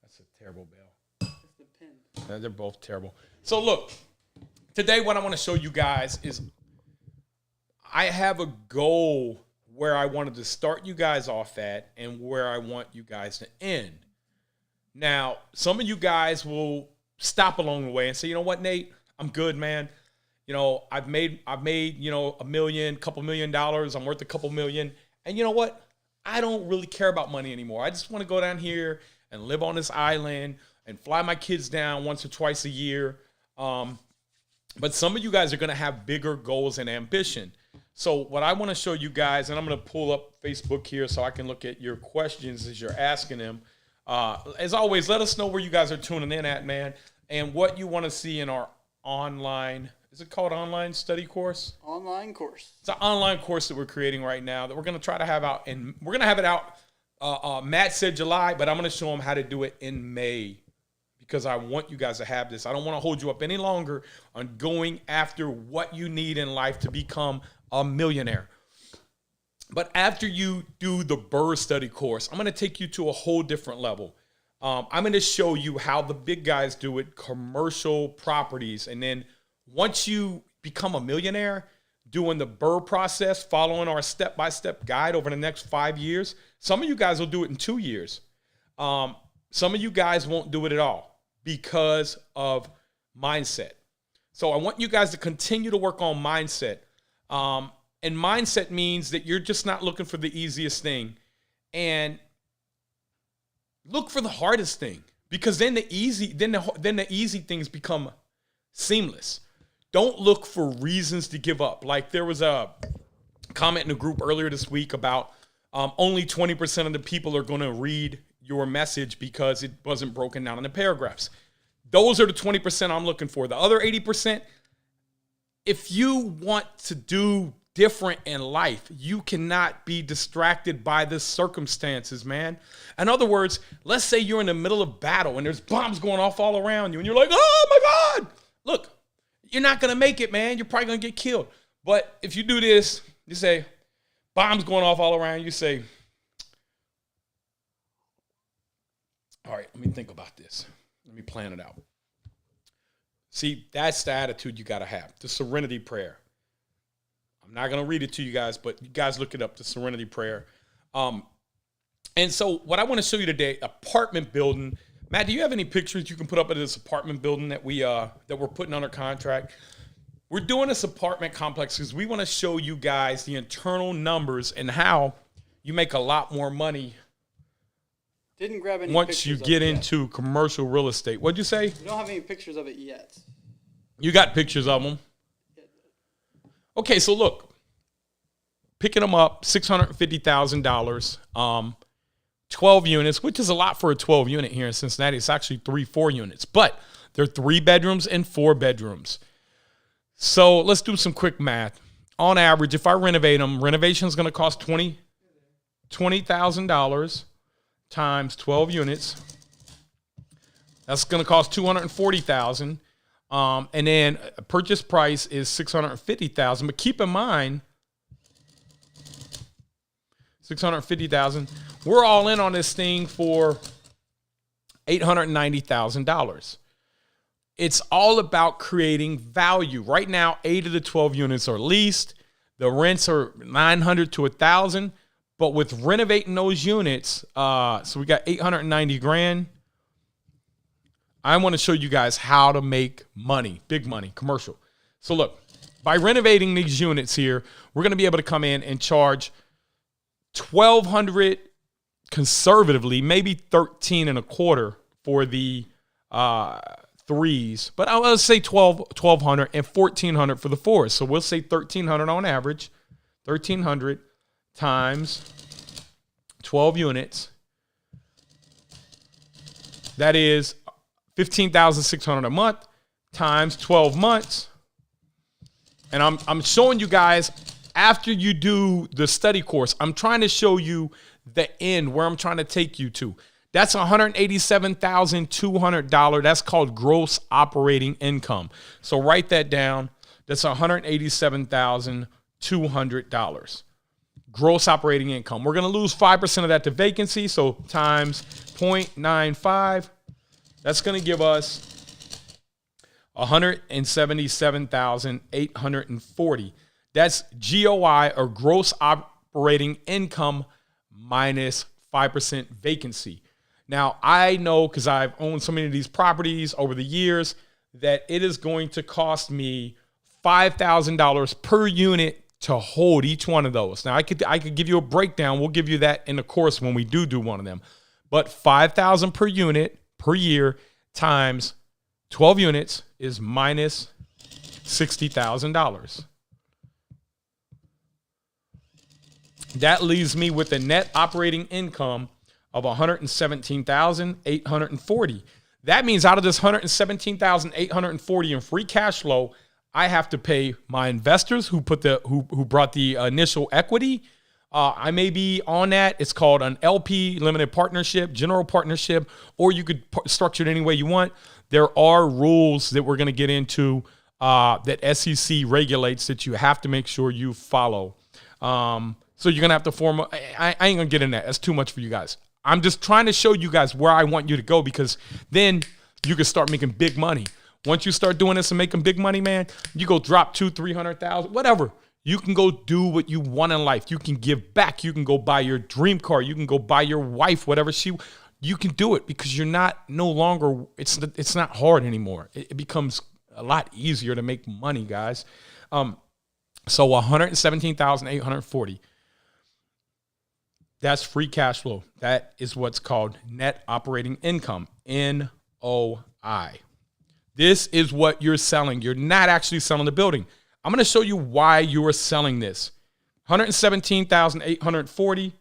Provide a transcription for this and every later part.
That's a terrible bell. It's the pin. They're both terrible. So look, today what I want to show you guys is I have a goal where I wanted to start you guys off at and where I want you guys to end. Now, some of you guys will stop along the way and say, you know what, Nate, I'm good, man. You know, I've made, you know, $1 million, couple $1 million. I'm worth a couple million. And you know what? I don't really care about money anymore. I just want to go down here and live on this island and fly my kids down once or twice a year. But some of you guys are going to have bigger goals and ambition. So what I want to show you guys, and I'm going to pull up Facebook here so I can look at your questions as you're asking them. As always, let us know where you guys are tuning in at, man, and what you want to see in our online, is it called online study course? Online course. It's an online course that we're creating right now that we're going to try to have out, and we're going to have it out. Matt said July, but I'm going to show them how to do it in May because I want you guys to have this. I don't want to hold you up any longer on going after what you need in life to become a millionaire. But after you do the BRRRR study course, I'm going to take you to a whole different level. I'm going to show you how the big guys do it, commercial properties. And then once you become a millionaire, doing the BRRRR process, following our step-by-step guide over the next 5 years, some of you guys will do it in 2 years. Some of you guys won't do it at all because of mindset. So I want you guys to continue to work on mindset. And mindset means that you're just not looking for the easiest thing. And look for the hardest thing, because then the easy things become seamless. Don't look for reasons to give up. Like there was a comment in the group earlier this week about only 20% of the people are going to read your message because it wasn't broken down into paragraphs. Those are the 20% I'm looking for. The other 80%, if you want to do different in life, you cannot be distracted by the circumstances, man. In other words, let's say you're in the middle of battle and there's bombs going off all around you and you're like, oh my God, look, you're not going to make it, man. You're probably going to get killed. But if you do this, you say, bombs going off all around, you say, all right, let me think about this. Let me plan it out. See, that's the attitude you got to have, the serenity prayer. I'm not going to read it to you guys, but you guys look it up, the serenity prayer. And so what I want to show you today, apartment building. Matt, do you have any pictures you can put up of this apartment building that we're putting under contract? We're doing this apartment complex because we want to show you guys the internal numbers and how you make a lot more money. Didn't grab any once you get into commercial real estate. What'd you say? We don't have any pictures of it yet. You got pictures of them? Okay, so look, picking them up, $650,000, 12 units, which is a lot for a 12 unit here in Cincinnati. It's actually 3-4 units, but they're 3 bedrooms and 4 bedrooms. So let's do some quick math. On average, if I renovate them, renovation is going to cost $20,000 times 12 units. That's going to cost $240,000. And then purchase price is $650,000. But keep in mind, $650,000. We're all in on this thing for $890,000. It's all about creating value. Right now, 8 of the 12 units are leased. The rents are $900 to $1,000. But with renovating those units, so we got $890,000. I want to show you guys how to make money, big money, commercial. So look, by renovating these units here, we're going to be able to come in and charge $1,200 conservatively, maybe $1,325 for the threes, but I'll say $1,200 and $1,400 for the fours. So we'll say $1,300 on average, $1,300 times 12 units. That is $15,600 a month times 12 months. And I'm showing you guys after you do the study course, I'm trying to show you the end, where I'm trying to take you to. That's $187,200. That's called gross operating income. So write that down. That's $187,200. Gross operating income. We're going to lose 5% of that to vacancy. So times 0.95 That's going to give us 177,840. That's GOI, or gross operating income, minus 5% vacancy. Now, I know, because I've owned so many of these properties over the years, that it is going to cost me $5,000 per unit to hold each one of those. Now, I could give you a breakdown. We'll give you that in the course when we do one of them. But $5,000 per unit per year times 12 units is minus $60,000. That leaves me with a net operating income of $117,840. That means out of this $117,840 in free cash flow, I have to pay my investors who brought the initial equity. I may be on that. It's called an LP, limited partnership, general partnership, or you could structure it any way you want. There are rules that we're going to get into that SEC regulates that you have to make sure you follow. So you're going to have to form I ain't going to get in that. That's too much for you guys. I'm just trying to show you guys where I want you to go, because then you can start making big money. Once you start doing this and making big money, man, you go drop $200,000-$300,000, whatever. You can go do what you want in life. You can give back. You can go buy your dream car. You can go buy your wife whatever you can do it, because you're no longer, it's not hard anymore. It becomes a lot easier to make money, guys. So 117,840. That's free cash flow. That is what's called net operating income, NOI. This is what you're selling. You're not actually selling the building. I'm going to show you why you are selling this. 117,840.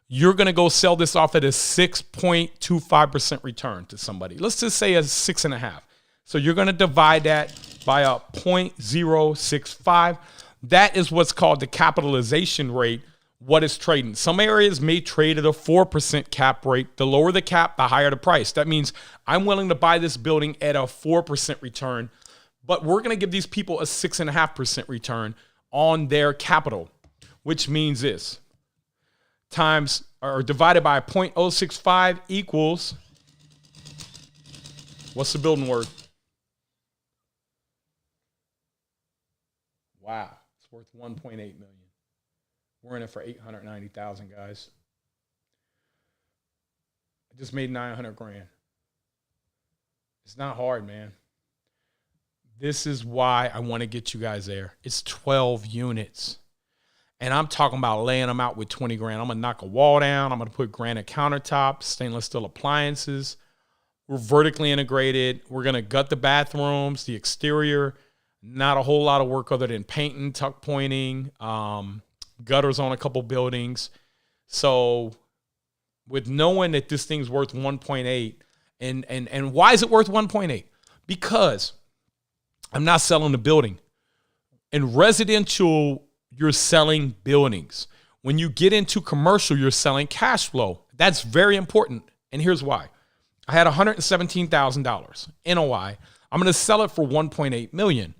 You're going to go sell this off at a 6.25% return to somebody. Let's just say a 6.5. So you're going to divide that by a 0.065. That is what's called the capitalization rate. What is trading? Some areas may trade at a 4% cap rate. The lower the cap, the higher the price. That means I'm willing to buy this building at a 4% return, but we're going to give these people a 6.5% return on their capital, which means this times or divided by 0.065 equals, what's the building worth? Wow, it's worth 1.8 million. We're in it for 890,000, guys. I just made 900 grand. It's not hard, man. This is why I want to get you guys there. It's 12 units. And I'm talking about laying them out with 20 grand. I'm going to knock a wall down. I'm going to put granite countertops, stainless steel appliances. We're vertically integrated. We're going to gut the bathrooms, the exterior. Not a whole lot of work other than painting, tuck pointing, gutters on a couple buildings. So with knowing that this thing's worth 1.8, and why is it worth 1.8? Because I'm not selling the building. In residential, you're selling buildings. When you get into commercial, you're selling cash flow. That's very important. And here's why. I had $117,000 NOI. I'm going to sell it for $1.8 million.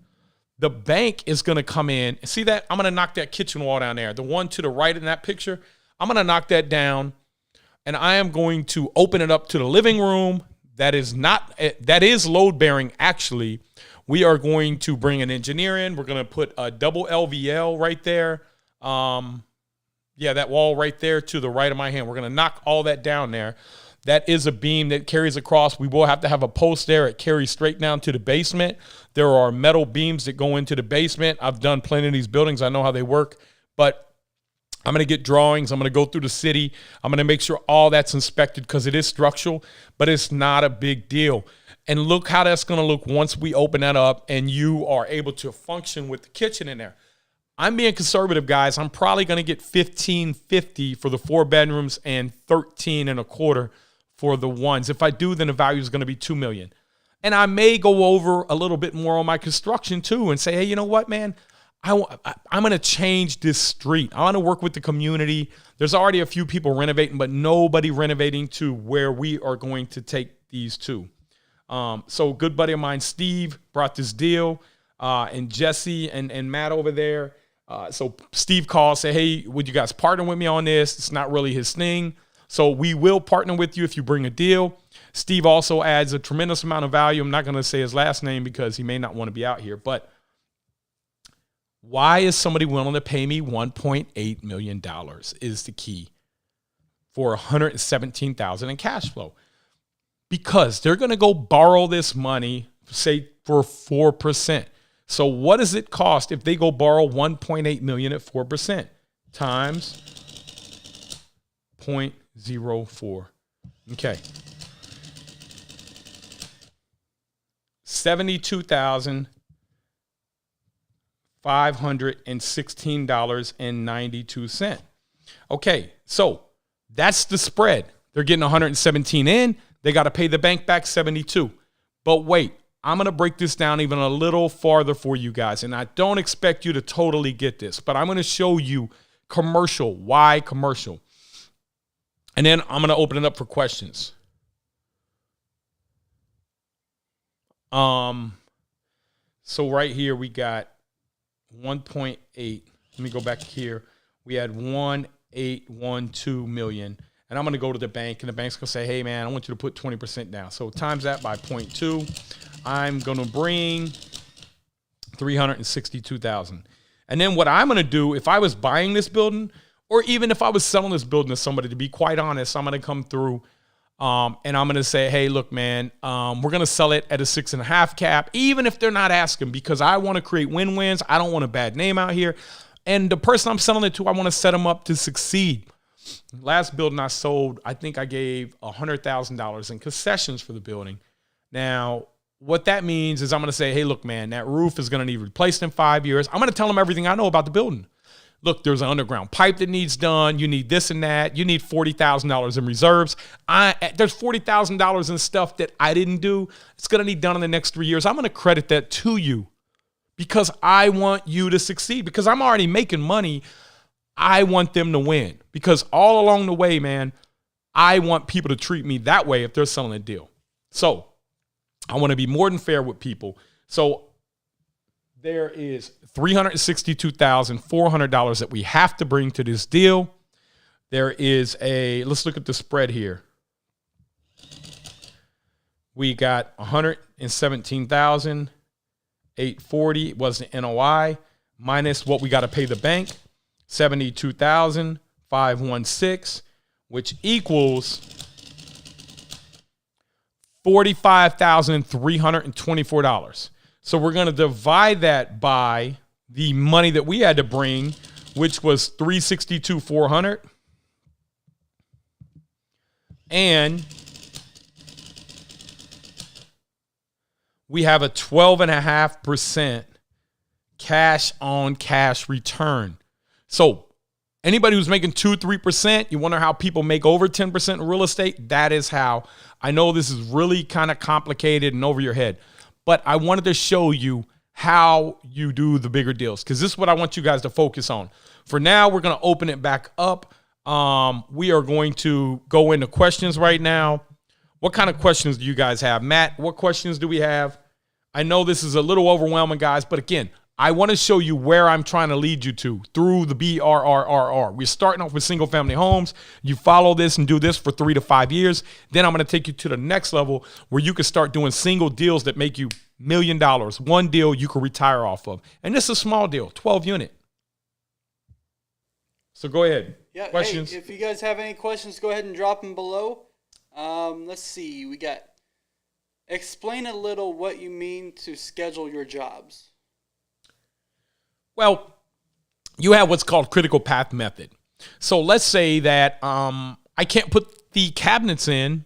The bank is going to come in. See that? I'm going to knock that kitchen wall down there. The one to the right in that picture, I'm going to knock that down, and I am going to open it up to the living room. That is load bearing, actually. We are going to bring an engineer in. We're going to put a double LVL right there. That wall right there to the right of my hand. We're going to knock all that down there. That is a beam that carries across. We will have to have a post there. It carries straight down to the basement. There are metal beams that go into the basement. I've done plenty of these buildings. I know how they work. But I'm going to get drawings. I'm going to go through the city. I'm going to make sure all that's inspected, because it is structural, but it's not a big deal. And look how that's going to look once we open that up and you are able to function with the kitchen in there. I'm being conservative, guys. I'm probably going to get $1,550 for the 4 bedrooms and $13.25 for the ones. If I do, then the value is going to be $2 million. And I may go over a little bit more on my construction too and say, hey, you know what, man? I'm going to change this street. I want to work with the community. There's already a few people renovating, but nobody renovating to where we are going to take these to. So a good buddy of mine, Steve, brought this deal, and Jesse and Matt over there. So Steve called, said, hey, would you guys partner with me on this? It's not really his thing. So we will partner with you if you bring a deal. Steve also adds a tremendous amount of value. I'm not going to say his last name because he may not want to be out here, but why is somebody willing to pay me $1.8 million is the key for $117,000 in cash flow? Because they're going to go borrow this money, say for 4%. So what does it cost if they go borrow $1.8 million at 4% times 0.04? Okay. $72,516.92. Okay, so that's the spread. They're getting 117 in. They got to pay the bank back 72. But wait, I'm going to break this down even a little farther for you guys. And I don't expect you to totally get this, but I'm going to show you commercial. Why commercial? And then I'm going to open it up for questions. So right here we got 1.8. Let me go back here. We had 1.812 million. And I'm going to go to the bank, and the bank's going to say, hey, man, I want you to put 20% down. So times that by 0.2. I'm going to bring 362,000. And then what I'm going to do, if I was buying this building, or even if I was selling this building to somebody, to be quite honest, I'm going to come through and I'm going to say, hey, look, man, we're going to sell it at a 6.5 cap, even if they're not asking, because I want to create win-wins. I don't want a bad name out here. And the person I'm selling it to, I want to set them up to succeed. Last building I sold, I think I gave $100,000 in concessions for the building. Now, what that means is I'm going to say, hey, look, man, that roof is going to need replaced in 5 years. I'm going to tell them everything I know about the building. Look, there's an underground pipe that needs done. You need this and that. You need $40,000 in reserves. There's $40,000 in stuff that I didn't do. It's going to need done in the next 3 years. I'm going to credit that to you because I want you to succeed, because I'm already making money. I want them to win, because all along the way, man, I want people to treat me that way if they're selling a deal. So I want to be more than fair with people. So there is $362,400 that we have to bring to this deal. There is let's look at the spread here. We got 117,840 was the NOI minus what we got to pay the bank. 72,516, which equals $45,324. So we're going to divide that by the money that we had to bring, which was $362,400. And we have a 12.5% cash on cash return. So anybody who's making 2-3%, you wonder how people make over 10% in real estate? That is how. I know this is really kind of complicated and over your head, but I wanted to show you how you do the bigger deals, because this is what I want you guys to focus on. For now, we're going to open it back up. We are going to go into questions right now. What kind of questions do you guys have? Matt, what questions do we have? I know this is a little overwhelming, guys, but again, I want to show you where I'm trying to lead you to through the BRRRR. We're starting off with single family homes. You follow this and do this for 3 to 5 years. Then I'm going to take you to the next level where you can start doing single deals that make you $1 million. One deal you can retire off of. And this is a small deal, 12 unit. So go ahead. Yeah, questions? Hey, if you guys have any questions, go ahead and drop them below. Let's see. We got, explain a little what you mean to schedule your jobs. Well, you have what's called critical path method. So let's say that I can't put the cabinets in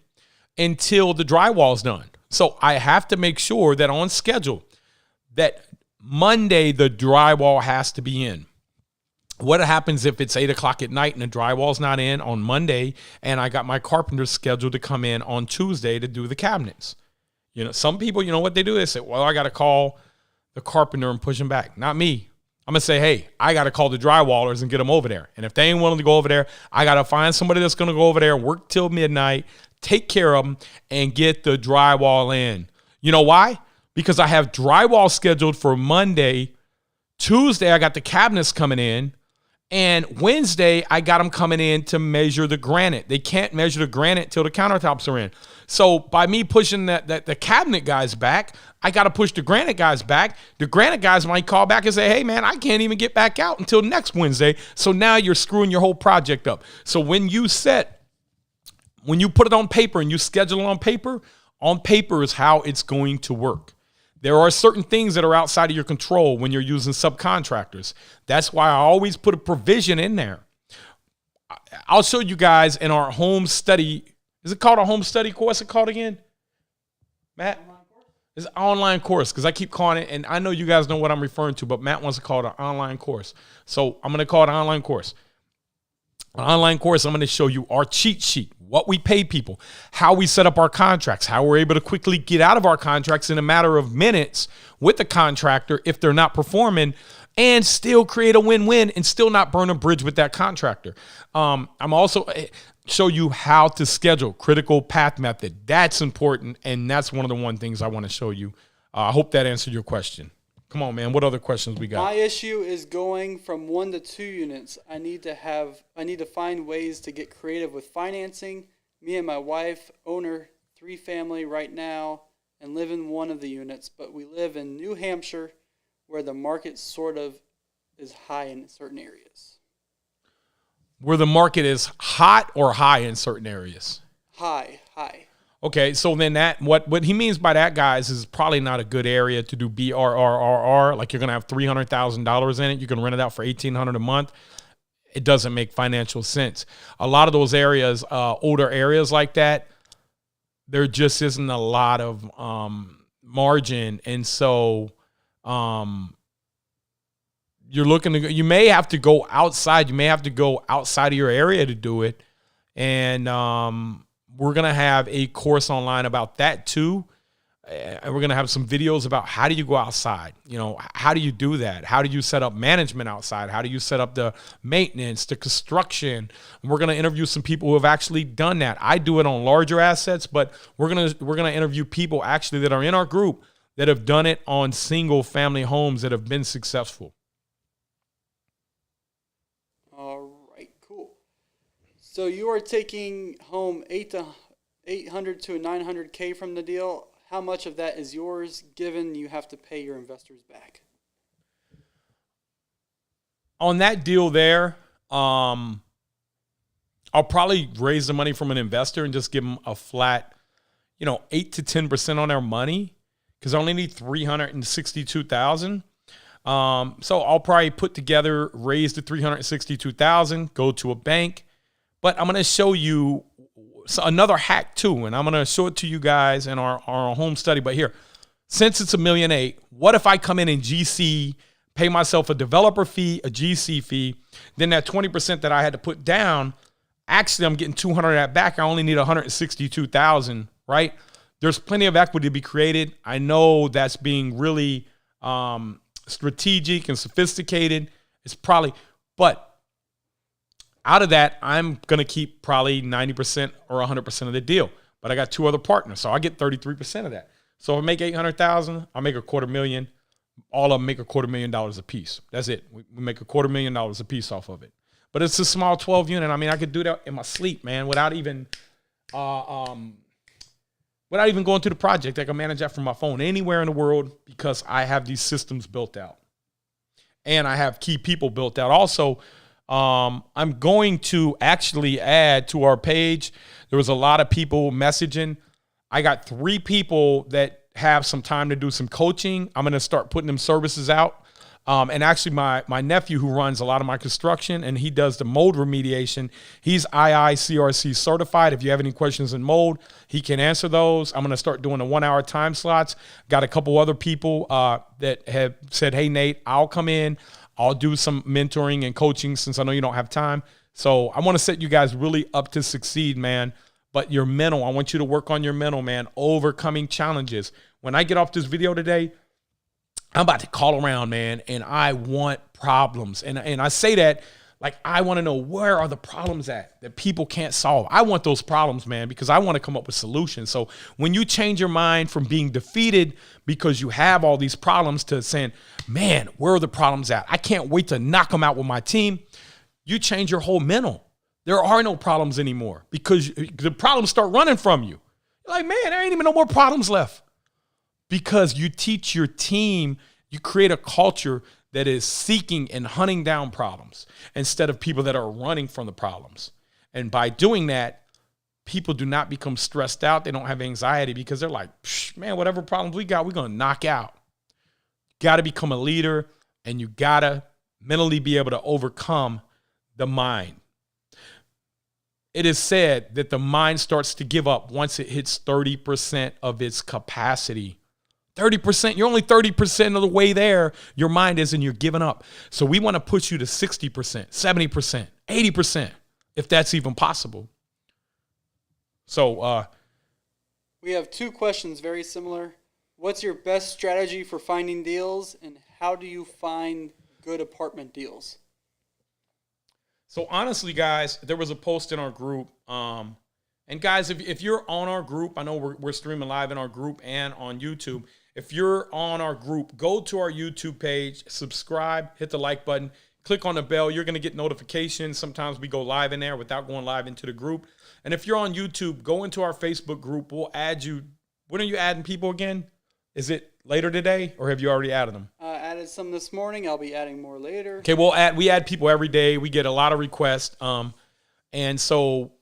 until the drywall's done. So I have to make sure that on schedule that Monday the drywall has to be in. What happens if it's 8 o'clock at night and the drywall's not in on Monday, and I got my carpenters scheduled to come in on Tuesday to do the cabinets? You know, some people, you know what they do? They say, well, I got to call the carpenter and push him back. Not me. I'm going to say, hey, I got to call the drywallers and get them over there. And if they ain't willing to go over there, I got to find somebody that's going to go over there, work till midnight, take care of them, and get the drywall in. You know why? Because I have drywall scheduled for Monday. Tuesday, I got the cabinets coming in. And Wednesday, I got them coming in to measure the granite. They can't measure the granite till the countertops are in. So by me pushing the cabinet guys back, I got to push the granite guys back. The granite guys might call back and say, hey, man, I can't even get back out until next Wednesday. So now you're screwing your whole project up. So when you put it on paper and you schedule it on paper is how it's going to work. There are certain things that are outside of your control when you're using subcontractors. That's why I always put a provision in there. I'll show you guys in our home study. Is it called a home study course? What's it called again? Matt? It's an online course because I keep calling it, and I know you guys know what I'm referring to, but Matt wants to call it an online course. So I'm going to call it an online course. An online course, I'm going to show you our cheat sheet, what we pay people, how we set up our contracts, how we're able to quickly get out of our contracts in a matter of minutes with the contractor if they're not performing, and still create a win-win and still not burn a bridge with that contractor. I'm also show you how to schedule critical path method. That's important, and that's one of the things I want to show you. I hope that answered your question. Come on, man. What other questions we got? My issue is going from 1 to 2 units. I need to find ways to get creative with financing. Me and my wife own a 3-family right now and live in one of the units, but we live in New Hampshire where the market sort of is high in certain areas. Where the market is hot or high in certain areas? High. Okay, so then what he means by that, guys, is probably not a good area to do BRRRR. Like you're going to have $300,000 in it. You can rent it out for $1,800 a month. It doesn't make financial sense. A lot of those areas, older areas like that, there just isn't a lot of margin. And so you may have to go outside. You may have to go outside of your area to do it. And we're going to have a course online about that too. And we're going to have some videos about how do you go outside? How do you do that? How do you set up management outside? How do you set up the maintenance, the construction? And we're going to interview some people who have actually done that. I do it on larger assets, but we're going to interview people actually that are in our group that have done it on single family homes that have been successful. So you are taking home $800 to $900K from the deal. How much of that is yours, given you have to pay your investors back? On that deal there, I'll probably raise the money from an investor and just give them a flat, 8 to 10% on their money, because I only need $362,000. So I'll probably raise the $362,000, go to a bank. But I'm going to show you another hack too, and I'm going to show it to you guys in our home study. But here, since it's $1.8 million, what if I come in and GC, pay myself a developer fee, a GC fee, then that 20% that I had to put down, actually I'm getting $200 of that back. I only need $162,000, right? There's plenty of equity to be created. I know that's being really strategic and sophisticated. But out of that, I'm going to keep probably 90% or 100% of the deal. But I got 2 other partners, so I get 33% of that. So if I make $800,000, I make $250,000. All of them make $250,000 a piece. That's it. We make $250,000 a piece off of it. But it's a small 12 unit. I mean, I could do that in my sleep, man, without even going through the project. I can manage that from my phone anywhere in the world because I have these systems built out. And I have key people built out. Also, I'm going to actually add to our page. There was a lot of people messaging. I got 3 people that have some time to do some coaching. I'm going to start putting them services out. And actually my nephew, who runs a lot of my construction and he does the mold remediation, he's IICRC certified. If you have any questions in mold, he can answer those. I'm going to start doing the 1-hour time slots. Got a couple other people that have said, hey, Nate, I'll come in. I'll do some mentoring and coaching since I know you don't have time. So I want to set you guys really up to succeed, man. But your mental, I want you to work on your mental, man, overcoming challenges. When I get off this video today, I'm about to call around, man, and I want problems. And I say that like I want to know where are the problems at that people can't solve. I want those problems, man, because I want to come up with solutions. So when you change your mind from being defeated because you have all these problems to saying, man, where are the problems at? I can't wait to knock them out with my team. you change your whole mental. There are no problems anymore because the problems start running from you. You're like, man, there ain't even no more problems left. Because you teach your team, you create a culture that is seeking and hunting down problems instead of people that are running from the problems. And by doing that, people do not become stressed out. They don't have anxiety because they're like, man, whatever problems we got, we're going to knock out. Got to become a leader, and you got to mentally be able to overcome the mind. It is said that the mind starts to give up once it hits 30% of its capacity. 30%, you're only 30% of the way there. Your mind is, and you're giving up. So we want to push you to 60%, 70%, 80%, if that's even possible. So we have 2 questions very similar. What's your best strategy for finding deals, and how do you find good apartment deals? So honestly, guys, there was a post in our group. And guys, if you're on our group, I know we're streaming live in our group and on YouTube. If you're on our group, go to our YouTube page, subscribe, hit the like button, click on the bell. You're going to get notifications. Sometimes we go live in there without going live into the group. And if you're on YouTube, go into our Facebook group. We'll add you. When are you adding people again? Is it later today, or have you already added them? Added some this morning. I'll be adding more later. Okay, we add people every day. We get a lot of requests. And so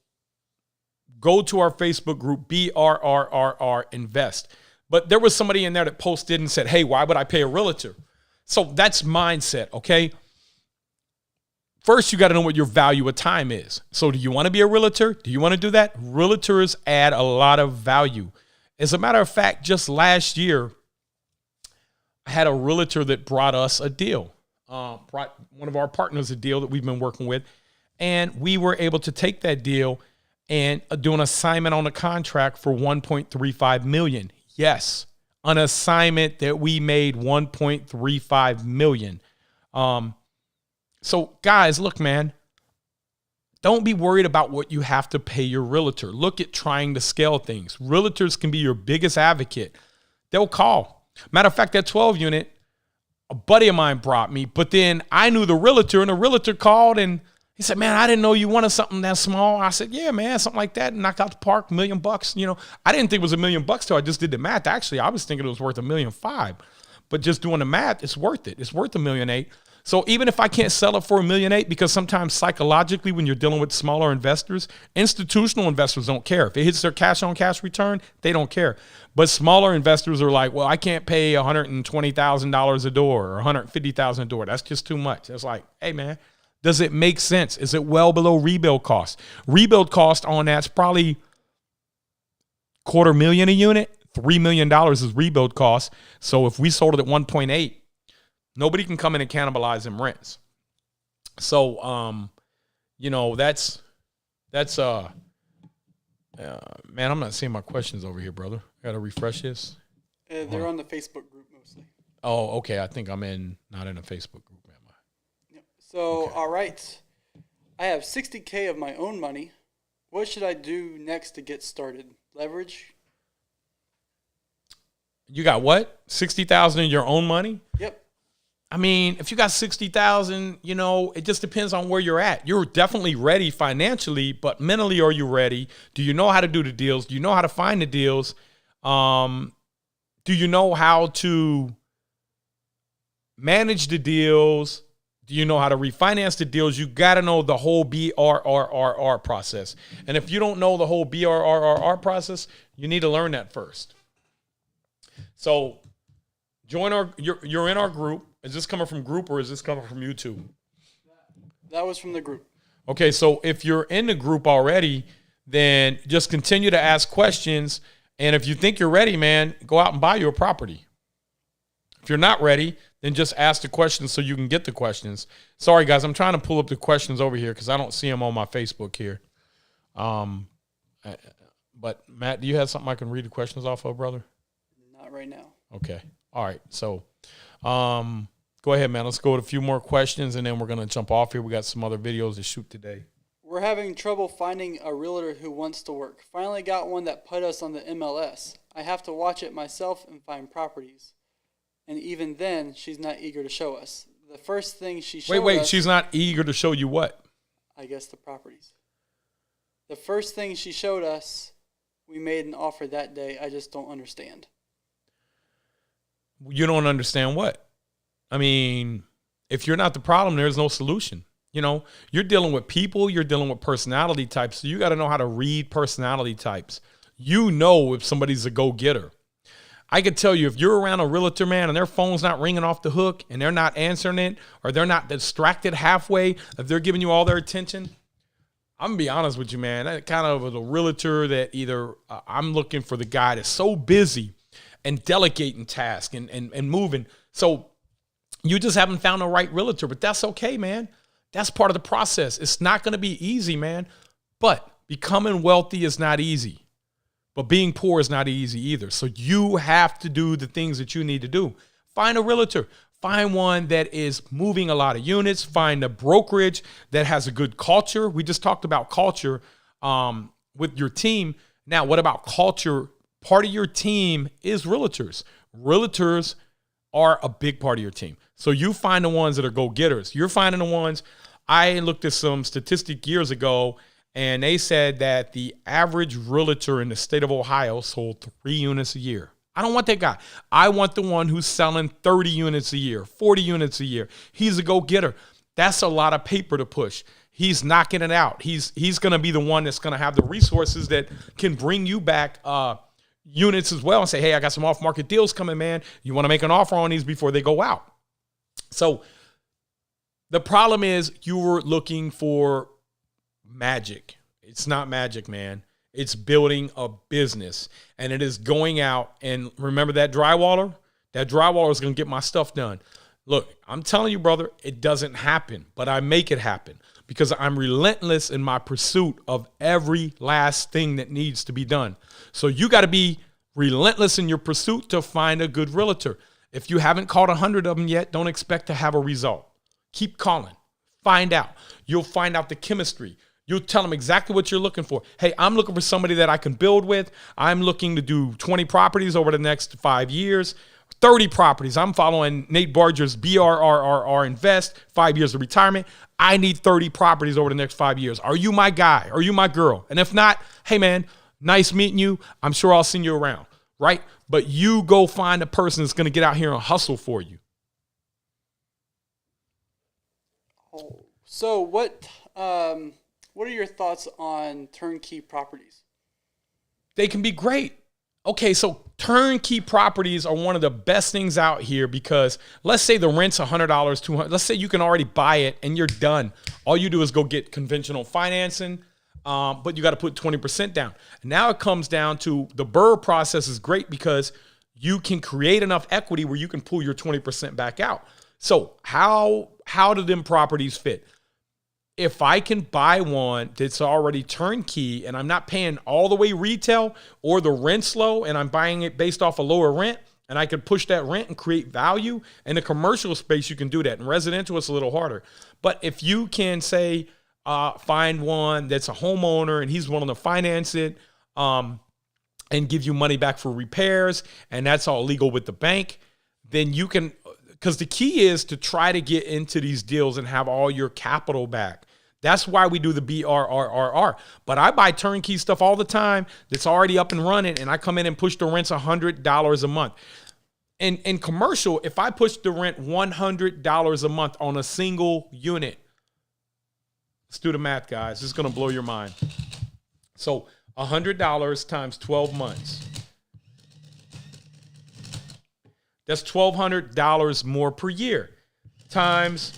go to our Facebook group, BRRRR Invest. But there was somebody in there that posted and said, hey, why would I pay a realtor? So that's mindset, okay? First, you got to know what your value of time is. So do you want to be a realtor? Do you want to do that? Realtors add a lot of value. As a matter of fact, just last year, I had a realtor that brought us a deal, brought one of our partners a deal that we've been working with. And we were able to take that deal and do an assignment on a contract for $1.35 million. Yes, an assignment that we made $1.35 million. So guys, look, man, don't be worried about what you have to pay your realtor. Look at trying to scale things. Realtors can be your biggest advocate. They'll call. Matter of fact, that 12 unit, a buddy of mine brought me, but then I knew the realtor, and the realtor called and he said, man, I didn't know you wanted something that small. I said, yeah, man, something like that. Knock out the park, $1 million. You know, I didn't think it was $1 million till I just did the math. Actually, I was thinking it was worth $1.5 million. But just doing the math, it's worth it. It's worth $1.8 million. So even if I can't sell it for $1.8 million, because sometimes psychologically when you're dealing with smaller investors, institutional investors don't care. If it hits their cash on cash return, they don't care. But smaller investors are like, well, I can't pay $120,000 a door or $150,000 a door. That's just too much. It's like, hey, man. Does it make sense? Is it well below rebuild cost? Rebuild cost on that's probably $250,000 a unit. $3 million is rebuild cost. So if we sold it at 1.8, nobody can come in and cannibalize them rents. So, you know, that's man, I'm not seeing my questions over here, brother. I got to refresh this. They're on the Facebook group mostly. Oh, okay. I think I'm not in a Facebook group. So, okay. All right, I have $60K of my own money. What should I do next to get started? Leverage? You got what? 60,000 in your own money? Yep. I mean, if you got 60,000, you know, it just depends on where you're at. You're definitely ready financially, but mentally, are you ready? Do you know how to do the deals? Do you know how to find the deals? Do you know how to manage the deals? Do you know how to refinance the deals? You got to know the whole BRRRR process. And if you don't know the whole BRRRR process, you need to learn that first. So join you're in our group. Is this coming from group or is this coming from YouTube? That was from the group. Okay, so if you're in the group already, then just continue to ask questions. And if you think you're ready, man, go out and buy your property. If you're not ready, then just ask the questions so you can get the questions. Sorry, guys, I'm trying to pull up the questions over here because I don't see them on my Facebook here. But, Matt, do you have something I can read the questions off of, brother? Not right now. Okay. All right. So go ahead, man. Let's go with a few more questions, and then we're going to jump off here. We got some other videos to shoot today. We're having trouble finding a realtor who wants to work. Finally got one that put us on the MLS. I have to watch it myself and find properties. And even then, she's not eager to show us. The first thing she showed us... Wait, she's not eager to show you what? I guess, the properties. The first thing she showed us, we made an offer that day. I just don't understand. You don't understand what? I mean, if you're not the problem, there's no solution. You know, you're dealing with people, you're dealing with personality types. So you got to know how to read personality types. You know if somebody's a go-getter. I could tell you if you're around a realtor, man, and their phone's not ringing off the hook and they're not answering it or they're not distracted halfway, if they're giving you all their attention, I'm going to be honest with you, man. That kind of a realtor that either I'm looking for the guy that's so busy and delegating tasks and moving. So you just haven't found the right realtor, but that's okay, man. That's part of the process. It's not going to be easy, man. But becoming wealthy is not easy. But being poor is not easy either. So you have to do the things that you need to do. Find a realtor. Find one that is moving a lot of units. Find a brokerage that has a good culture. We just talked about culture with your team. Now, what about culture? Part of your team is realtors. Realtors are a big part of your team. So you find the ones that are go-getters. You're finding the ones. I looked at some statistic years ago, and they said that the average realtor in the state of Ohio sold 3 units a year. I don't want that guy. I want the one who's selling 30 units a year, 40 units a year. He's a go-getter. That's a lot of paper to push. He's knocking it out. He's going to be the one that's going to have the resources that can bring you back units as well and say, hey, I got some off-market deals coming, man. You want to make an offer on these before they go out. So the problem is you were looking for magic. It's not magic, man. It's building a business, and it is going out. And remember that drywaller? That drywaller is going to get my stuff done. Look, I'm telling you, brother, it doesn't happen, but I make it happen because I'm relentless in my pursuit of every last thing that needs to be done. So you got to be relentless in your pursuit to find a good realtor. If you haven't called 100 of them yet, don't expect to have a result. Keep calling. Find out. You'll find out the chemistry. You'll tell them exactly what you're looking for. Hey, I'm looking for somebody that I can build with. I'm looking to do 20 properties over the next 5 years, 30 properties. I'm following Nate Barger's BRRRR Invest, 5 years of retirement. I need 30 properties over the next 5 years. Are you my guy? Are you my girl? And if not, hey, man, nice meeting you. I'm sure I'll see you around, right? But you go find a person that's going to get out here and hustle for you. So what are your thoughts on turnkey properties? They can be great. Okay, so turnkey properties are one of the best things out here because let's say the rent's $100, $200. Let's say you can already buy it and you're done. All you do is go get conventional financing, but you got to put 20% down. Now it comes down to the BRRRR process is great because you can create enough equity where you can pull your 20% back out. So how do them properties fit? If I can buy one that's already turnkey and I'm not paying all the way retail or the rent's low and I'm buying it based off a lower rent and I can push that rent and create value, in the commercial space you can do that. In residential, it's a little harder. But if you can say find one that's a homeowner and he's willing to finance it and give you money back for repairs and that's all legal with the bank, then you can, because the key is to try to get into these deals and have all your capital back. That's why we do the BRRRR. But I buy turnkey stuff all the time that's already up and running, and I come in and push the rents $100 a month. And in commercial, if I push the rent $100 a month on a single unit, let's do the math, guys. This is going to blow your mind. So $100 times 12 months. That's $1,200 more per year times,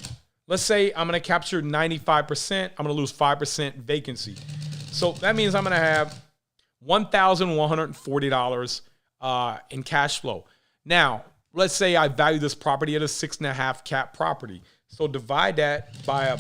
let's say I'm going to capture 95%. I'm going to lose 5% vacancy. So that means I'm going to have $1,140 in cash flow. Now, let's say I value this property at a 6.5 cap property. So divide that by a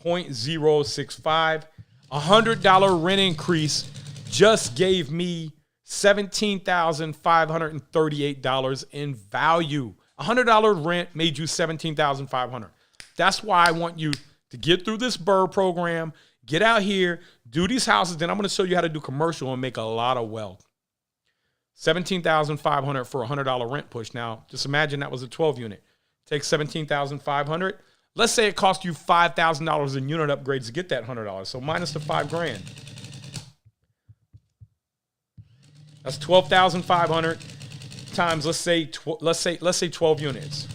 0.065. $100 rent increase just gave me $17,538 in value. $100 rent made you $17,500. That's why I want you to get through this BRRRR program, get out here, do these houses. Then I'm going to show you how to do commercial and make a lot of wealth. $17,500 for $100 rent push. Now, just imagine that was a 12 unit. Take $17,500. Let's say it cost you $5,000 in unit upgrades to get that $100. So minus the $5,000. That's 12,500 times, let's say 12 units.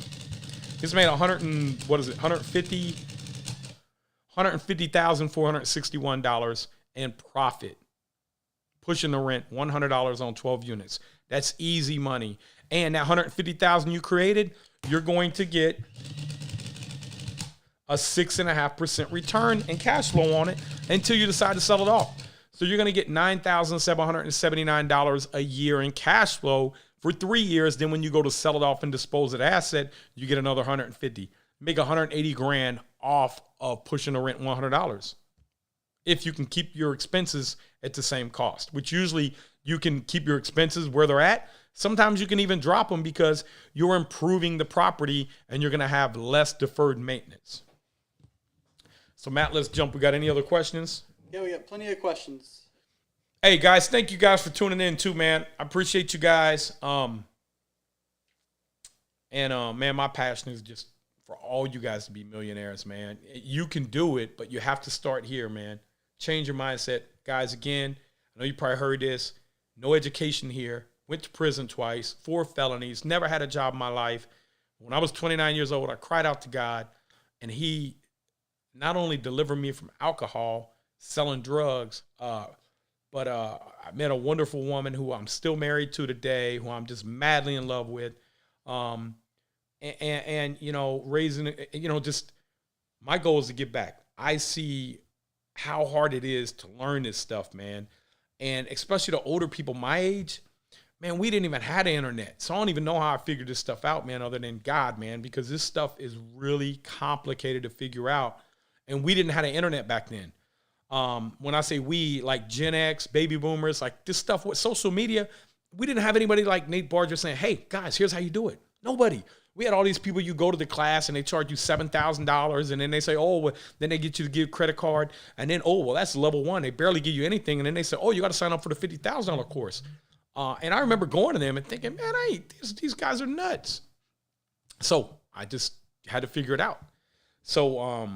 It's made 150,461 dollars in profit, pushing the rent $100 on 12 units. That's easy money. And that 150,000 you created, you're going to get a 6.5% return in cash flow on it until you decide to sell it off. So you're going to get $9,779 a year in cash flow for 3 years. Then when you go to sell it off and dispose of the asset, you get another 150. Make 180 grand off of pushing the rent $100. If you can keep your expenses at the same cost, which usually you can keep your expenses where they're at. Sometimes you can even drop them because you're improving the property and you're going to have less deferred maintenance. So Matt, let's jump. We got any other questions? Yeah, we got plenty of questions. Hey guys, thank you guys for tuning in too, man. I appreciate you guys. Man, my passion is just for all you guys to be millionaires, man. You can do it, but you have to start here, man. Change your mindset. Guys, again, I know you probably heard this. No education here. Went to prison twice, 4 felonies, never had a job in my life. When I was 29 years old, I cried out to God, and he not only delivered me from alcohol, selling drugs, but I met a wonderful woman who I'm still married to today, who I'm just madly in love with. And you know, raising, you know, just my goal is to give back. I see how hard it is to learn this stuff, man. And especially the older people my age, man, we didn't even have the internet. So I don't even know how I figured this stuff out, man, other than God, man, because this stuff is really complicated to figure out. And we didn't have the internet back then. When I say we, like Gen X, baby boomers, like this stuff with social media, we didn't have anybody like Nate Barger saying, hey, guys, here's how you do it. Nobody. We had all these people, you go to the class and they charge you $7,000 and then they say, oh, well, then they get you to give a credit card. And then, oh, well, that's level 1. They barely give you anything. And then they say, oh, you got to sign up for the $50,000 course. And I remember going to them and thinking, man, these guys are nuts. So I just had to figure it out. So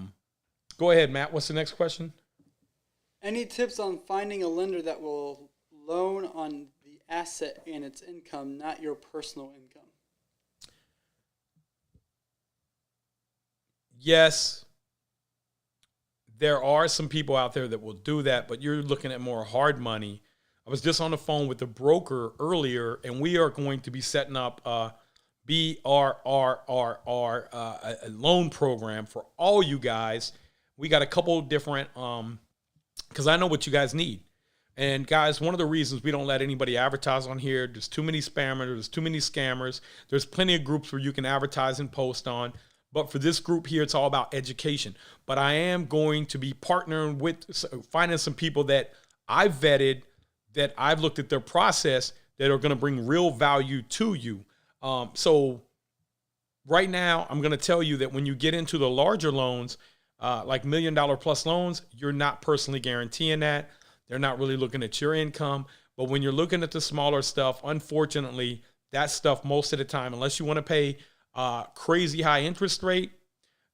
go ahead, Matt. What's the next question? Any tips on finding a lender that will loan on the asset and its income, not your personal income? Yes, there are some people out there that will do that, but you're looking at more hard money. I was just on the phone with the broker earlier, and we are going to be setting up a BRRRR a loan program for all you guys. We got a couple of different, because I know what you guys need. And guys, one of the reasons we don't let anybody advertise on here, there's too many spammers, there's too many scammers. There's plenty of groups where you can advertise and post on. But for this group here, it's all about education. But I am going to be partnering with, finding some people that I've vetted, that I've looked at their process, that are going to bring real value to you. So right now, I'm going to tell you that when you get into the larger loans, like $1 million plus loans, you're not personally guaranteeing that. They're not really looking at your income. But when you're looking at the smaller stuff, unfortunately, that stuff most of the time, unless you want to pay crazy high interest rate,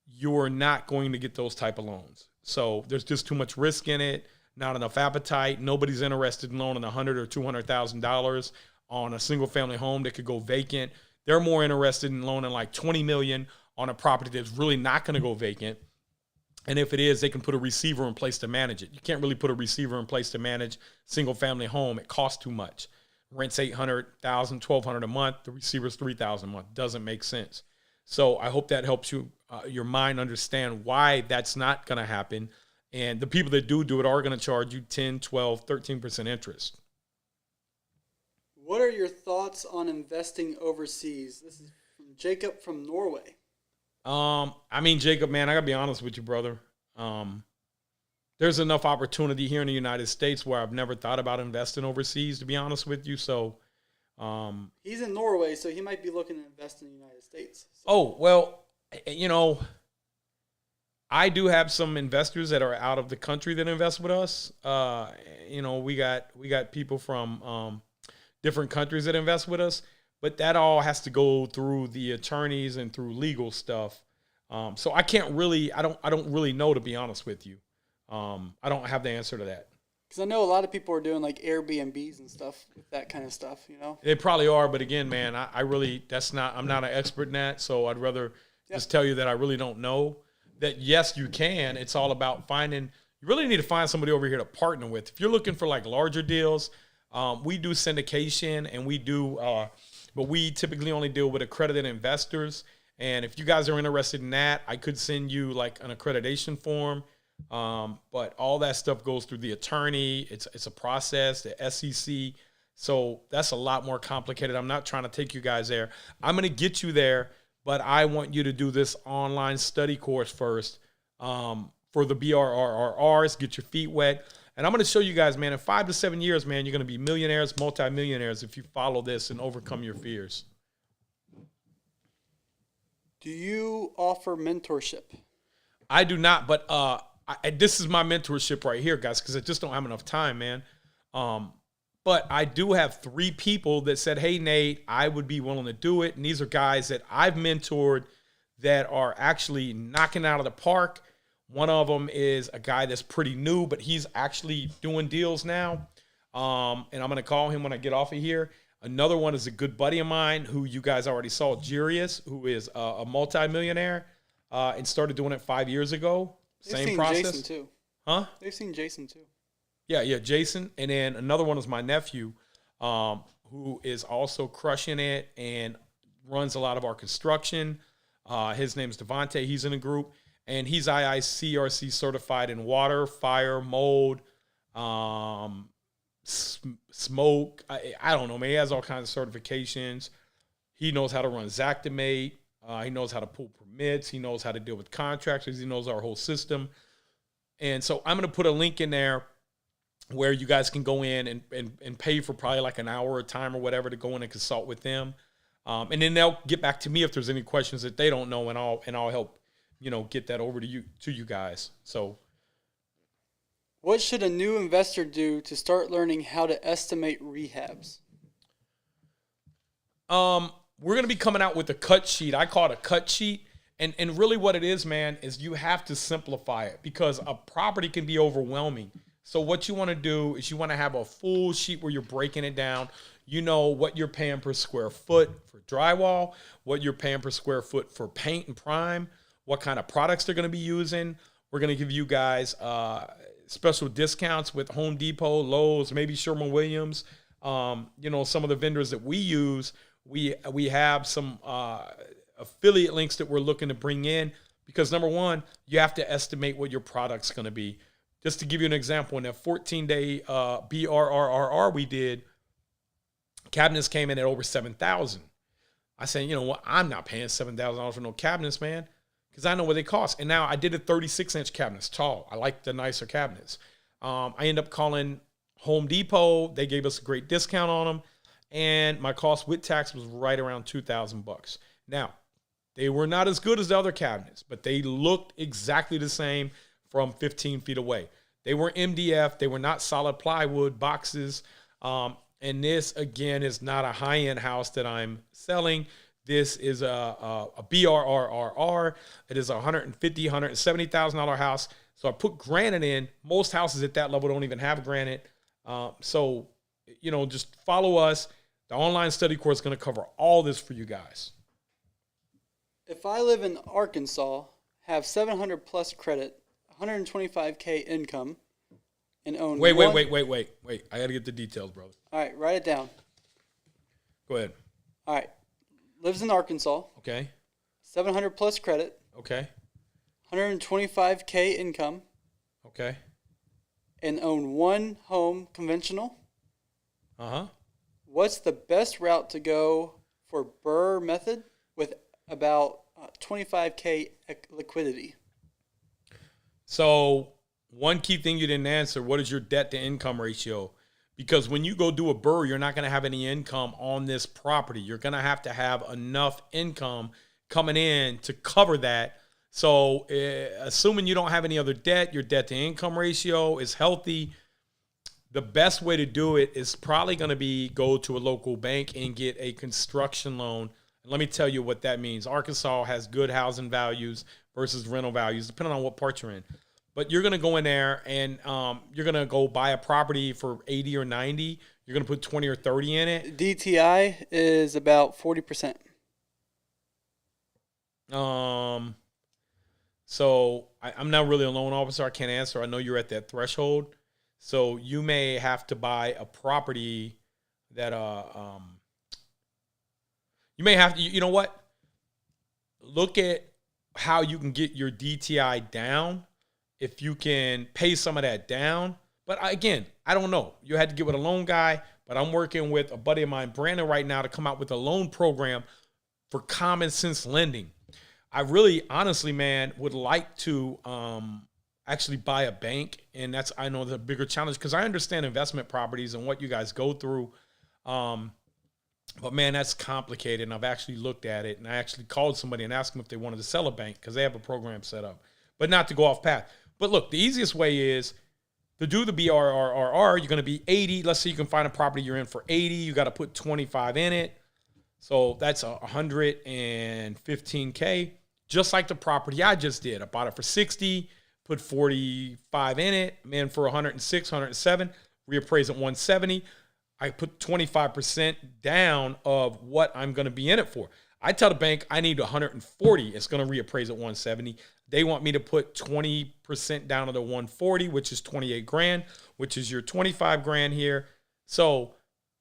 you're not going to get those type of loans. So there's just too much risk in it, not enough appetite. Nobody's interested in loaning $100,000 or $200,000 on a single family home that could go vacant. They're more interested in loaning like $20 million on a property that's really not going to go vacant. And if it is, they can put a receiver in place to manage it. You can't really put a receiver in place to manage single family home. It costs too much. Rent's $800,000, $1,200 a month. The receiver's $3,000 a month. Doesn't make sense. So I hope that helps you, your mind understand why that's not going to happen. And the people that do it are going to charge you 10, 12, 13% interest. What are your thoughts on investing overseas? This is from Jacob from Norway. I mean, Jacob, man, I got to be honest with you, brother. There's enough opportunity here in the United States where I've never thought about investing overseas, to be honest with you. So, he's in Norway, so he might be looking to invest in the United States. So. Oh, well, you know, I do have some investors that are out of the country that invest with us. You know, we got people from different countries that invest with us, but that all has to go through the attorneys and through legal stuff. So I can't really, I don't really know, to be honest with you. I don't have the answer to that. Because I know a lot of people are doing like Airbnbs and stuff with that kind of stuff, you know? They probably are, but again, man, I really, I'm not an expert in that, so I'd rather just tell you that I really don't know. That yes, you can. It's all about finding, you really need to find somebody over here to partner with. If you're looking for like larger deals, we do syndication and we do, but we typically only deal with accredited investors. And if you guys are interested in that, I could send you like an accreditation form. But all that stuff goes through the attorney. It's a process, the SEC. So that's a lot more complicated. I'm not trying to take you guys there. I'm going to get you there, but I want you to do this online study course first for the BRRRRs, get your feet wet. And I'm going to show you guys, man, in 5 to 7 years, man, you're going to be millionaires, multimillionaires if you follow this and overcome your fears. Do you offer mentorship? I do not, but this is my mentorship right here, guys, because I just don't have enough time, man. But I do have 3 people that said, hey, Nate, I would be willing to do it. And these are guys that I've mentored that are actually knocking out of the park. One of them is a guy that's pretty new, but he's actually doing deals now. And I'm going to call him when I get off of here. Another one is a good buddy of mine who you guys already saw, Jirius, who is a multimillionaire and started doing it 5 years ago. Same process. Jason too. Huh? They've seen Jason too. Yeah, Jason. And then another one is my nephew, who is also crushing it and runs a lot of our construction. His name's Devontae. He's in a group. And he's IICRC certified in water, fire, mold, smoke. I don't know, man. He has all kinds of certifications. He knows how to run Xactimate. He knows how to pull permits. He knows how to deal with contractors. He knows our whole system. And so I'm going to put a link in there where you guys can go in and pay for probably like an hour or time or whatever to go in and consult with them. And then they'll get back to me if there's any questions that they don't know, and I'll help, get that over to you guys. So what should a new investor do to start learning how to estimate rehabs? We're going to be coming out with a cut sheet. I call it a cut sheet. And really what it is, man, is you have to simplify it because a property can be overwhelming. So what you want to do is you want to have a full sheet where you're breaking it down. You know what you're paying per square foot for drywall, what you're paying per square foot for paint and prime, what kind of products they're going to be using. We're going to give you guys special discounts with Home Depot, Lowe's, maybe Sherwin-Williams. Some of the vendors that we use, we have some affiliate links that we're looking to bring in because, number one, you have to estimate what your product's going to be. Just to give you an example, in that 14-day BRRRR we did, cabinets came in at over $7,000. I said, you know what? I'm not paying $7,000 for no cabinets, man, because I know what they cost. And now I did a 36-inch cabinets, tall. I like the nicer cabinets. I ended up calling Home Depot. They gave us a great discount on them, and my cost with tax was right around $2,000. Now, they were not as good as the other cabinets, but they looked exactly the same from 15 feet away. They were MDF. They were not solid plywood boxes. And this, again, is not a high-end house that I'm selling. This is a BRRRR. It is a $150,000, $170,000 house. So I put granite in. Most houses at that level don't even have granite. Just follow us. The online study course is going to cover all this for you guys. If I live in Arkansas, have 700 plus credit, 125K income, and own Wait. I got to get the details, brother. All right, write it down. Go ahead. All right. Lives in Arkansas. Okay. 700 plus credit. Okay. 125K income. Okay. And own one home conventional. Uh-huh. What's the best route to go for BRRRR method with about 25K liquidity? So one key thing you didn't answer, what is your debt to income ratio? Because when you go do a BRRRR, you're not going to have any income on this property. You're going to have enough income coming in to cover that. So assuming you don't have any other debt, your debt to income ratio is healthy. The best way to do it is probably going to be go to a local bank and get a construction loan. And let me tell you what that means. Arkansas has good housing values versus rental values, depending on what part you're in. But you're going to go in there and you're going to go buy a property for 80 or 90. You're going to put 20 or 30 in it. DTI is about 40%. So I'm not really a loan officer. I can't answer. I know you're at that threshold. So you may have to buy a property that you may have to, you know what? Look at how you can get your DTI down. If you can pay some of that down. But again, I don't know. You had to get with a loan guy, but I'm working with a buddy of mine, Brandon, right now to come out with a loan program for common sense lending. I really, honestly, man, would like to actually buy a bank. And that's, I know, the bigger challenge because I understand investment properties and what you guys go through. But, man, that's complicated. And I've actually looked at it. And I actually called somebody and asked them if they wanted to sell a bank because they have a program set up. But not to go off path. But, look, the easiest way is to do the BRRRR. You're going to be 80. Let's say you can find a property you're in for 80. You got to put 25 in it. So that's $115K. Just like the property I just did. I bought it for 60, put 45 in it, man, for 106, 107, reappraised at 170. I put 25% down of what I'm going to be in it for. I tell the bank I need 140. It's going to reappraise at 170. They want me to put 20% down to the 140, which is 28 grand, which is your 25 grand here. So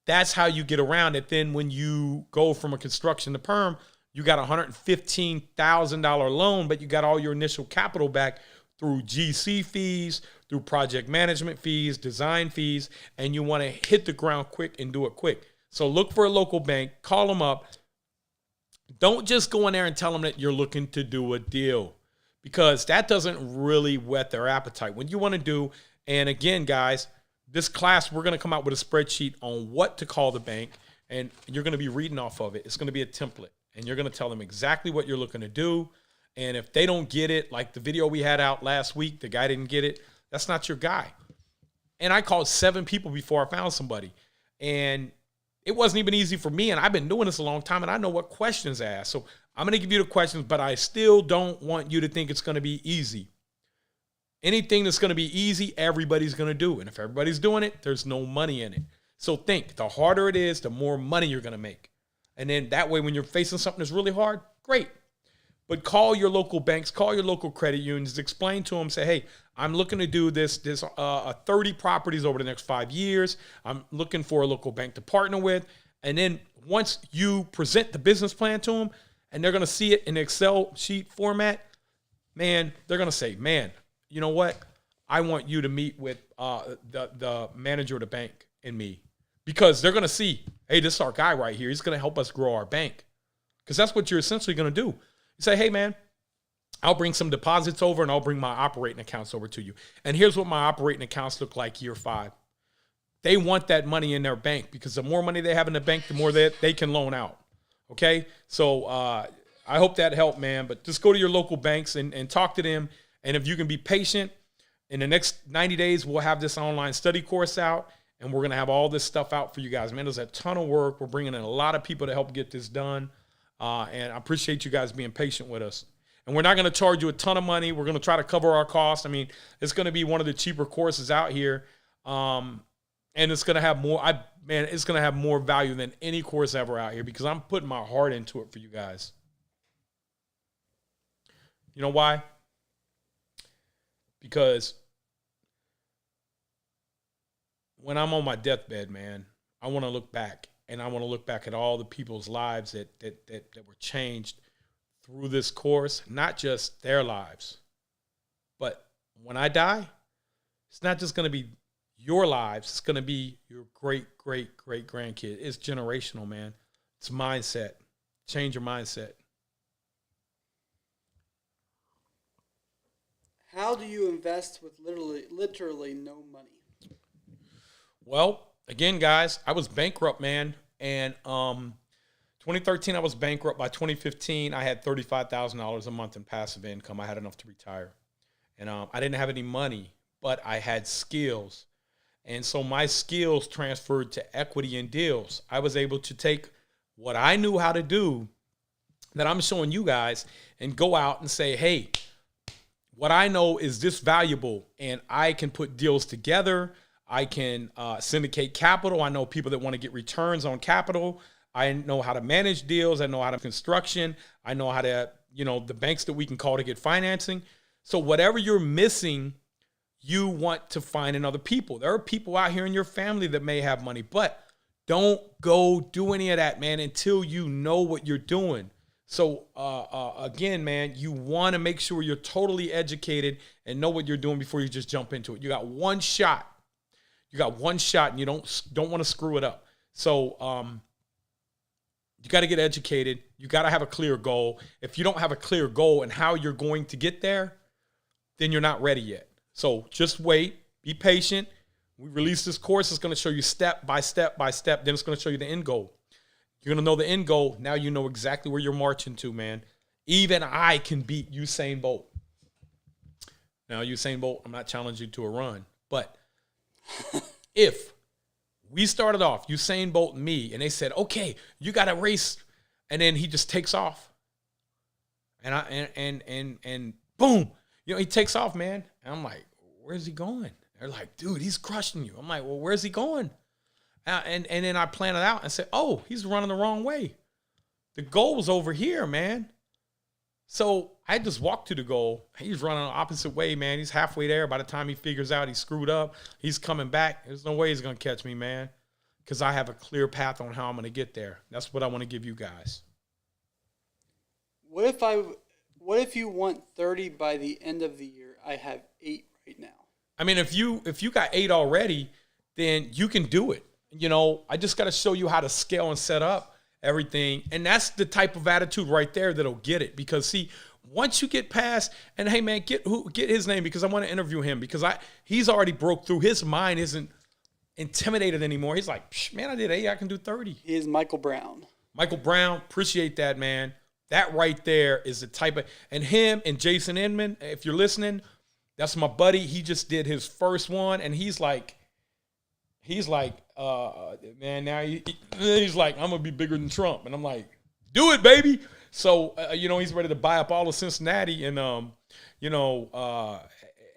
that's how you get around it. Then when you go from a construction to perm, you got a $115,000 loan, but you got all your initial capital back through GC fees, through project management fees, design fees, and you want to hit the ground quick and do it quick. So look for a local bank, call them up. Don't just go in there and tell them that you're looking to do a deal because that doesn't really whet their appetite. What you want to do, and again, guys, this class, we're going to come out with a spreadsheet on what to call the bank, and you're going to be reading off of it. It's going to be a template. And you're going to tell them exactly what you're looking to do. And if they don't get it, like the video we had out last week, the guy didn't get it, that's not your guy. And I called 7 people before I found somebody. And it wasn't even easy for me. And I've been doing this a long time, and I know what questions to ask. So I'm going to give you the questions, but I still don't want you to think it's going to be easy. Anything that's going to be easy, everybody's going to do. And if everybody's doing it, there's no money in it. So think, the harder it is, the more money you're going to make. And then that way, when you're facing something that's really hard, great. But call your local banks, call your local credit unions, explain to them, say, hey, I'm looking to do this 30 properties over the next 5 years. I'm looking for a local bank to partner with. And then once you present the business plan to them and they're going to see it in Excel sheet format, man, they're going to say, man, you know what? I want you to meet with the manager of the bank and me. Because they're going to see, hey, this is our guy right here. He's going to help us grow our bank. Because that's what you're essentially going to do. You say, hey, man, I'll bring some deposits over and I'll bring my operating accounts over to you. And here's what my operating accounts look like year 5. They want that money in their bank because the more money they have in the bank, the more they can loan out. Okay? So I hope that helped, man. But just go to your local banks and talk to them. And if you can be patient, in the next 90 days, we'll have this online study course out. And we're going to have all this stuff out for you guys. Man, there's a ton of work. We're bringing in a lot of people to help get this done. And I appreciate you guys being patient with us. And we're not going to charge you a ton of money. We're going to try to cover our costs. I mean, it's going to be one of the cheaper courses out here. And it's going to have more, it's going to have more value than any course ever out here because I'm putting my heart into it for you guys. You know why? Because when I'm on my deathbed, man, I want to look back, and I want to look back at all the people's lives that were changed through this course, not just their lives. But when I die, it's not just going to be your lives. It's going to be your great, great, great grandkid. It's generational, man. It's mindset. Change your mindset. How do you invest with literally no money? Well, again, guys, I was bankrupt, man. And 2013, I was bankrupt. By 2015, I had $35,000 a month in passive income. I had enough to retire. And I didn't have any money, but I had skills. And so my skills transferred to equity and deals. I was able to take what I knew how to do that I'm showing you guys, and go out and say, hey, what I know is this valuable, and I can put deals together. I can syndicate capital. I know people that want to get returns on capital. I know how to manage deals. I know how to construction. I know how to, the banks that we can call to get financing. So whatever you're missing, you want to find in other people. There are people out here in your family that may have money, but don't go do any of that, man, until you know what you're doing. So again, man, you want to make sure you're totally educated and know what you're doing before you just jump into it. You got one shot. And you don't want to screw it up. So you got to get educated. You got to have a clear goal. If you don't have a clear goal and how you're going to get there, then you're not ready yet. So just wait, be patient. We release this course. It's going to show you step by step by step. Then it's going to show you the end goal. You're going to know the end goal. Now you know exactly where you're marching to, man. Even I can beat Usain Bolt. Now, Usain Bolt, I'm not challenging you to a run. But if we started off, Usain Bolt and me, and they said, okay, you got to race. And then he just takes off. And boom, he takes off, man. And I'm like, where's he going? They're like, dude, he's crushing you. I'm like, well, where's he going? And then I plan it out and say, oh, he's running the wrong way. The goal was over here, man. So I just walked to the goal. He's running the opposite way, man. He's halfway there. By the time he figures out he screwed up, he's coming back. There's no way he's going to catch me, man, because I have a clear path on how I'm going to get there. That's what I want to give you guys. What if you want 30 by the end of the year? I have 8 right now. I mean, if you got 8 already, then you can do it. I just got to show you how to scale and set up everything. And that's the type of attitude right there that'll get it. Because, see, once you get past, and hey, man, get his name, because I want to interview him, because he's already broke through. His mind isn't intimidated anymore. He's like, man, I did 8, I can do 30. He is Michael Brown. Michael Brown, appreciate that, man. That right there is the type of, and him and Jason Inman, if you're listening, that's my buddy. He just did his first one, and he's like, man, now he's like, I'm going to be bigger than Trump. And I'm like, do it, baby. So, he's ready to buy up all of Cincinnati. And,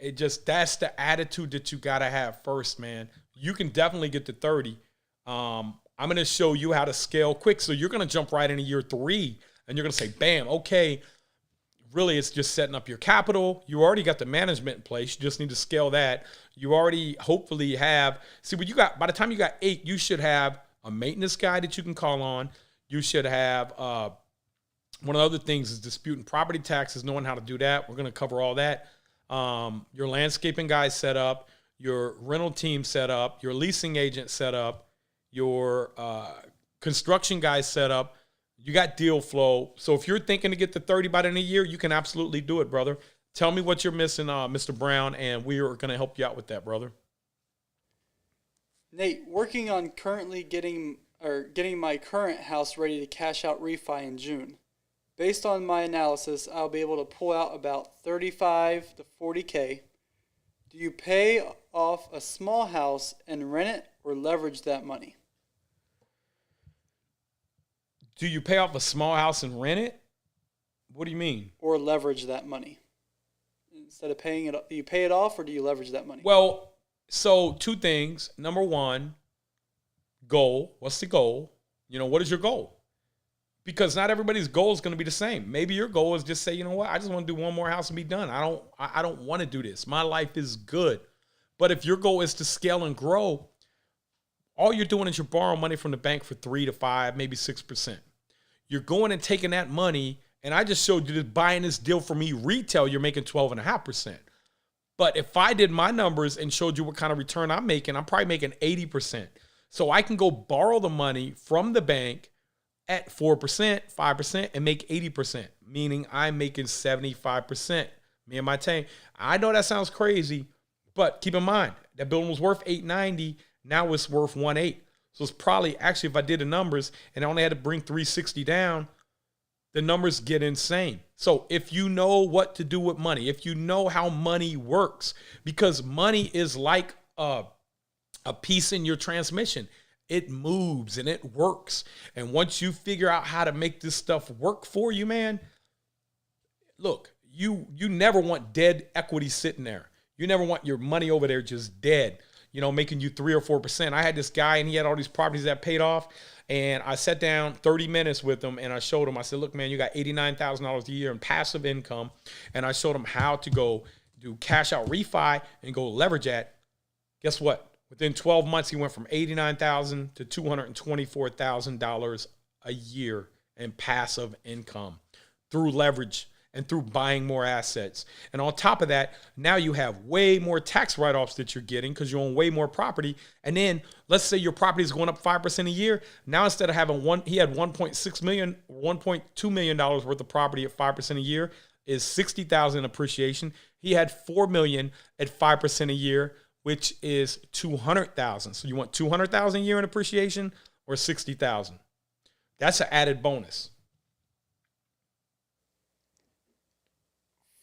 it just, that's the attitude that you got to have first, man. You can definitely get to 30. I'm going to show you how to scale quick. So you're going to jump right into year 3 and you're going to say, bam, okay. Really, it's just setting up your capital. You already got the management in place. You just need to scale that. You already hopefully have, see what you got, by the time you got 8, you should have a maintenance guy that you can call on. You should have, one of the other things is disputing property taxes, knowing how to do that. We're going to cover all that. Your landscaping guy set up, your rental team set up, your leasing agent set up, your construction guy set up. You got deal flow. So if you're thinking to get to 30 by the end of the year, you can absolutely do it, brother. Tell me what you're missing, Mr. Brown, and we are going to help you out with that, brother. Nate, working on currently getting my current house ready to cash out refi in June. Based on my analysis, I'll be able to pull out about 35 to 40K. Do you pay off a small house and rent it, or leverage that money? Do you pay off a small house and rent it? What do you mean? Or leverage that money. Instead of paying it, do you pay it off or do you leverage that money? Well, so 2 things. Number 1, goal. What's the goal? What is your goal? Because not everybody's goal is going to be the same. Maybe your goal is just say, you know what? I just want to do one more house and be done. I don't want to do this. My life is good. But if your goal is to scale and grow, all you're doing is you're borrowing money from the bank for 3 to 5, maybe 6%. You're going and taking that money, and I just showed you that buying this deal for me retail, you're making 12.5%. But if I did my numbers and showed you what kind of return I'm making, I'm probably making 80%. So I can go borrow the money from the bank at 4%, 5%, and make 80%, meaning I'm making 75%. Me and my team. I know that sounds crazy, but keep in mind, that building was worth $890. Now it's worth $1.8. So it's probably, actually, if I did the numbers and I only had to bring $360 down, the numbers get insane. So if you know what to do with money, if you know how money works, because money is like a piece in your transmission. it moves and it works. And once you figure out how to make this stuff work for you, man, look, you never want dead equity sitting there. You never want your money over there just dead, making you 3 or 4%. I had this guy and he had all these properties that paid off. And I sat down 30 minutes with him and I showed him, I said, look, man, you got $89,000 a year in passive income. And I showed him how to go do cash out refi and go leverage at. Guess what? Within 12 months, he went from $89,000 to $224,000 a year in passive income through leverage and through buying more assets. And on top of that, now you have way more tax write-offs that you're getting because you own way more property. And then let's say your property is going up 5% a year. Now instead of having he had $1.6 million, $1.2 million worth of property at 5% a year is $60,000 in appreciation. He had $4 million at 5% a year, which is $200,000. So you want $200,000 a year in appreciation or $60,000? That's an added bonus.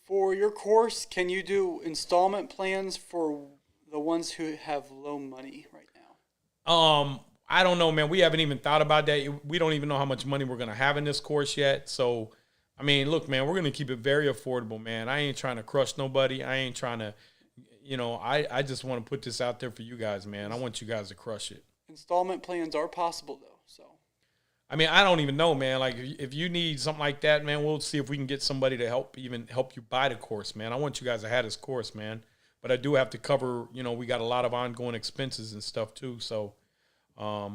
For your course, can you do installment plans for the ones who have low money right now? I don't know, man. We haven't even thought about that. We don't even know how much money we're going to have in this course yet. So, I mean, look, man, we're going to keep it very affordable, man. I ain't trying to crush nobody. I ain't trying to, I just want to put this out there for you guys, man. I want you guys to crush it. Installment plans are possible, though, so. I mean, I don't even know, man. Like, if you need something like that, man, we'll see if we can get somebody to help you buy the course, man. I want you guys to have this course, man. But I do have to cover, we got a lot of ongoing expenses and stuff too. So, yeah,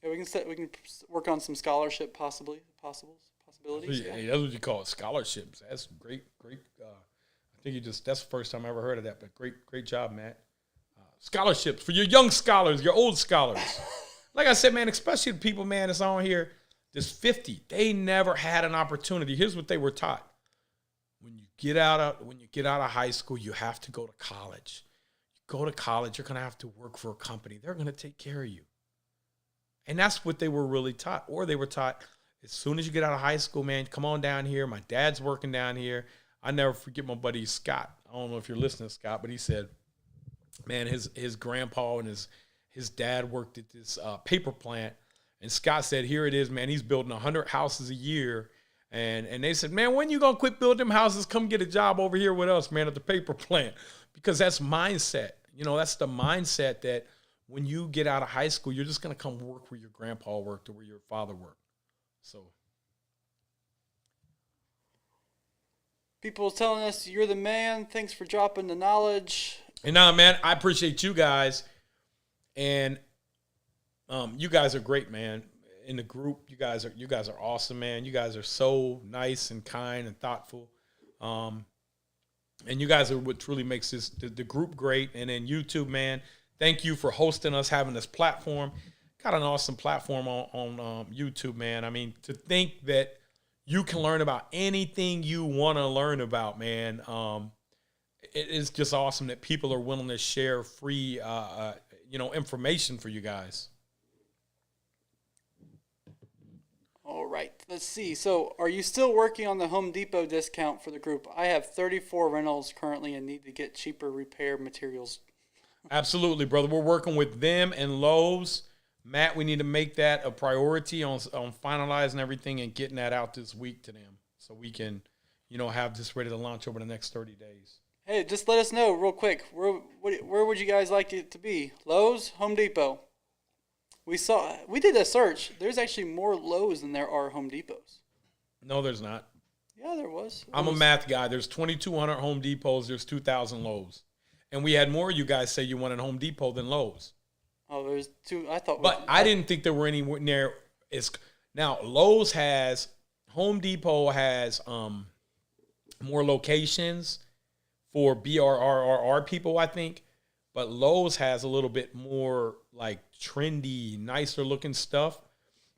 we can work on some scholarship possibilities. Yeah, that's what you call it, scholarships. That's great. I think that's the first time I ever heard of that. But great job, Matt. Scholarships for your young scholars, your old scholars. Like I said, man, especially the people, man, that's on here. There's 50. They never had an opportunity. Here's what they were taught: when you get out of high school, you have to go to college. You go to college, you're gonna have to work for a company. They're gonna take care of you. And that's what they were really taught. Or they were taught, as soon as you get out of high school, man, come on down here. My dad's working down here. I never forget my buddy Scott. I don't know if you're listening, Scott, but he said, man, his grandpa and his dad worked at this paper plant. And Scott said, here it is, man. He's building 100 houses a year. And they said, man, when you going to quit building them houses? Come get a job over here with us, man, at the paper plant. Because that's mindset. That's the mindset that when you get out of high school, you're just going to come work where your grandpa worked or where your father worked. So. People telling us you're the man. Thanks for dropping the knowledge. And now, man, I appreciate you guys. And you guys are great, man. In the group, you guys are awesome, man. You guys are so nice and kind and thoughtful. And you guys are what truly makes the group great. And then YouTube, man, thank you for hosting us, having this platform. Got an awesome platform on YouTube, man. I mean, to think that you can learn about anything you want to learn about, man. It is just awesome that people are willing to share free, information for you guys. All right, let's see. So are you still working on the Home Depot discount for the group? I have 34 rentals currently and need to get cheaper repair materials. Absolutely, brother. We're working with them and Lowe's. Matt, we need to make that a priority on finalizing everything and getting that out this week to them so we can, have this ready to launch over the next 30 days. Hey, just let us know real quick. Where would you guys like it to be? Lowe's, Home Depot? We did a search. There's actually more Lowe's than there are Home Depots. No, there's not. Yeah, there was. I'm a math guy. There's 2,200 Home Depots. There's 2,000 Lowe's. And we had more of you guys say you wanted Home Depot than Lowe's. Oh, there's two. I thought. But I didn't think there were anywhere near. Now, Lowe's has, Home Depot has more locations for BRRRR people, I think. But Lowe's has a little bit more like trendy, nicer looking stuff.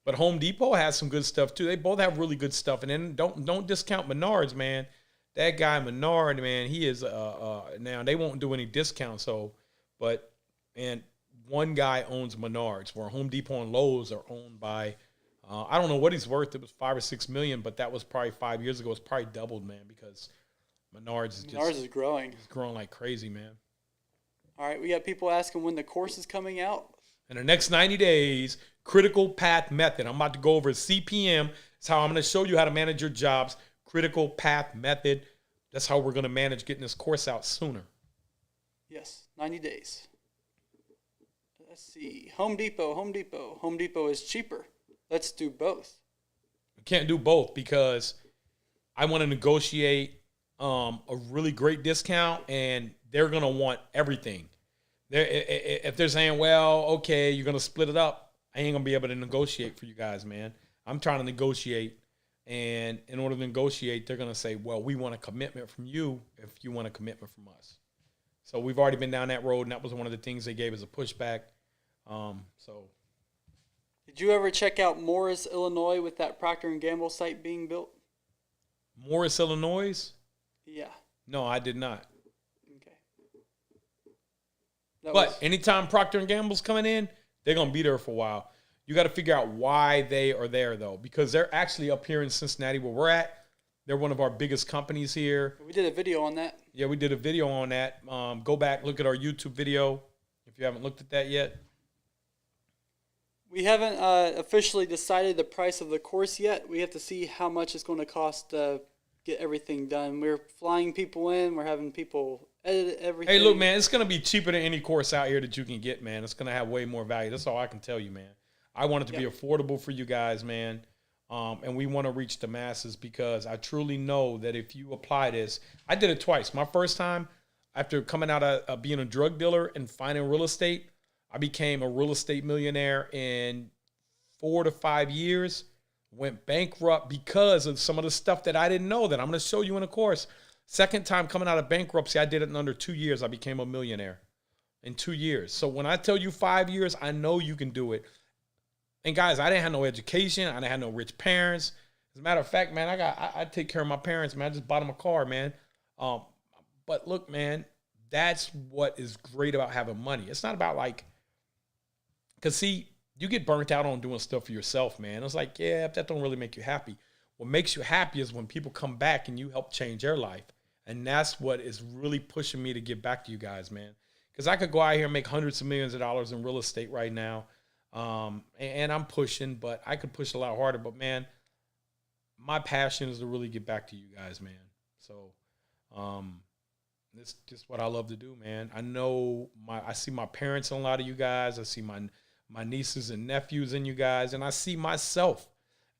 But Home Depot has some good stuff too. They both have really good stuff. And then don't discount Menards, man. That guy Menard, man, he is now they won't do any discounts. And one guy owns Menards, where Home Depot and Lowe's are owned by I don't know what he's worth. It was $5 or $6 million, but that was probably 5 years ago. It's probably doubled, man, because Menards is growing. It's growing like crazy, man. All right, we got people asking when the course is coming out. In the next 90 days, critical path method. I'm about to go over CPM. It's how I'm going to show you how to manage your jobs. Critical path method. That's how we're going to manage getting this course out sooner. Yes, 90 days. Let's see. Home Depot. Home Depot is cheaper. Let's do both. We can't do both because I want to negotiate a really great discount, and they're going to want everything. If they're saying, well, okay, you're going to split it up, I ain't going to be able to negotiate for you guys, man. I'm trying to negotiate, and in order to negotiate, they're going to say, well, we want a commitment from you if you want a commitment from us. So we've already been down that road, and that was one of the things they gave as a pushback. Did you ever check out Morris, Illinois, with that Procter & Gamble site being built? Morris, Illinois? Yeah. No, I did not. Okay. But anytime Procter & Gamble's coming in, they're going to be there for a while. You got to figure out why they are there, though, because they're actually up here in Cincinnati where we're at. They're one of our biggest companies here. We did a video on that. Yeah, we did a video on that. Go back, look at our YouTube video if you haven't looked at that yet. We haven't officially decided the price of the course yet. We have to see how much it's going to cost to get everything done. We're flying people in. We're having people edit everything. Hey, look, man, it's going to be cheaper than any course out here that you can get, man. It's going to have way more value. That's all I can tell you, man. I want it to be affordable for you guys, man. And we want to reach the masses because I truly know that if you apply this, I did it twice. My first time, after coming out of being a drug dealer and finding real estate, I became a real estate millionaire in 4 to 5 years, went bankrupt because of some of the stuff that I didn't know that I'm going to show you in a course. Second time coming out of bankruptcy, I did it in under 2 years. I became a millionaire in 2 years. So when I tell you 5 years, I know you can do it. And guys, I didn't have no education. I didn't have no rich parents. As a matter of fact, man, I take care of my parents, man. I just bought them a car, man. But look, man, that's what is great about having money. It's not about like, because see, you get burnt out on doing stuff for yourself, man. It's like, yeah, that don't really make you happy. What makes you happy is when people come back and you help change their life. And that's what is really pushing me to get back to you guys, man. Because I could go out here and make hundreds of millions of dollars in real estate right now. And I'm pushing, but I could push a lot harder. But, man, my passion is to really get back to you guys, man. So it's just what I love to do, man. I see my parents in a lot of you guys. I see my nieces and nephews in you guys. And I see myself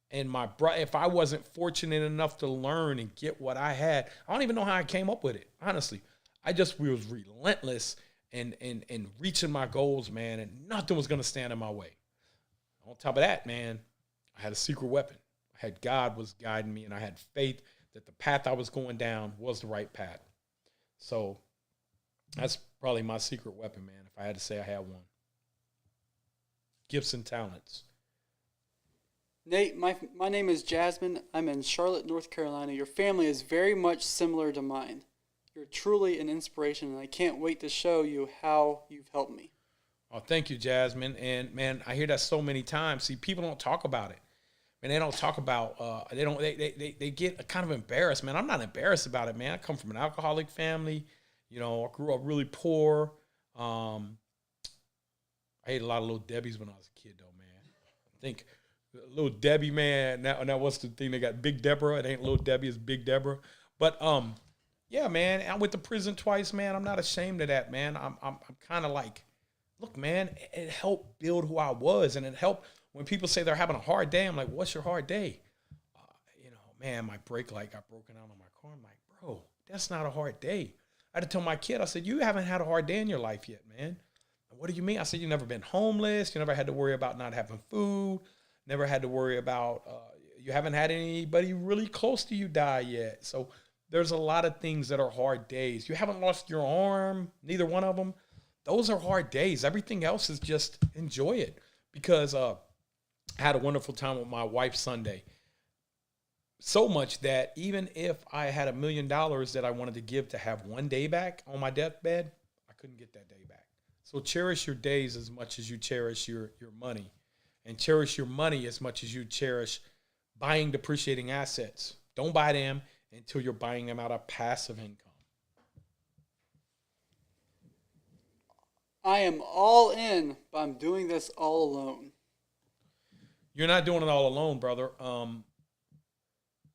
and my brother. If I wasn't fortunate enough to learn and get what I had, I don't even know how I came up with it, honestly. I just was relentless and reaching my goals, man, and nothing was going to stand in my way. On top of that, man, I had a secret weapon. I had God was guiding me, and I had faith that the path I was going down was the right path. So that's probably my secret weapon, man, if I had to say I had one. Gifts and talents. Nate, my name is Jasmine. I'm in Charlotte, North Carolina. Your family is very much similar to mine. You're truly an inspiration, and I can't wait to show you how you've helped me. Oh, thank you, Jasmine. And, man, I hear that so many times. See, people don't talk about it. Man, they don't talk about, they get kind of embarrassed, man. I'm not embarrassed about it, man. I come from an alcoholic family. You know, I grew up really poor. I ate a lot of Little Debbies when I was a kid, though, man. I think Little Debbie, man, now what's the thing? They got Big Deborah. It ain't Little Debbie, it's Big Deborah. But, yeah, man, I went to prison twice, man. I'm not ashamed of that, man. I'm kind of like, look, man, it helped build who I was, and it helped when people say they're having a hard day. I'm like, what's your hard day? Man, my brake light got broken out on my car. I'm like, bro, that's not a hard day. I had to tell my kid, I said, you haven't had a hard day in your life yet, man. What do you mean? I said, you've never been homeless. You never had to worry about not having food. Never had to worry about, you haven't had anybody really close to you die yet. So there's a lot of things that are hard days. You haven't lost your arm, neither one of them. Those are hard days. Everything else is just enjoy it. Because I had a wonderful time with my wife Sunday. So much that even if I had $1 million that I wanted to give to have one day back on my deathbed, I couldn't get that day back. So cherish your days as much as you cherish your money. And cherish your money as much as you cherish buying depreciating assets. Don't buy them until you're buying them out of passive income. I am all in, but I'm doing this all alone. You're not doing it all alone, brother.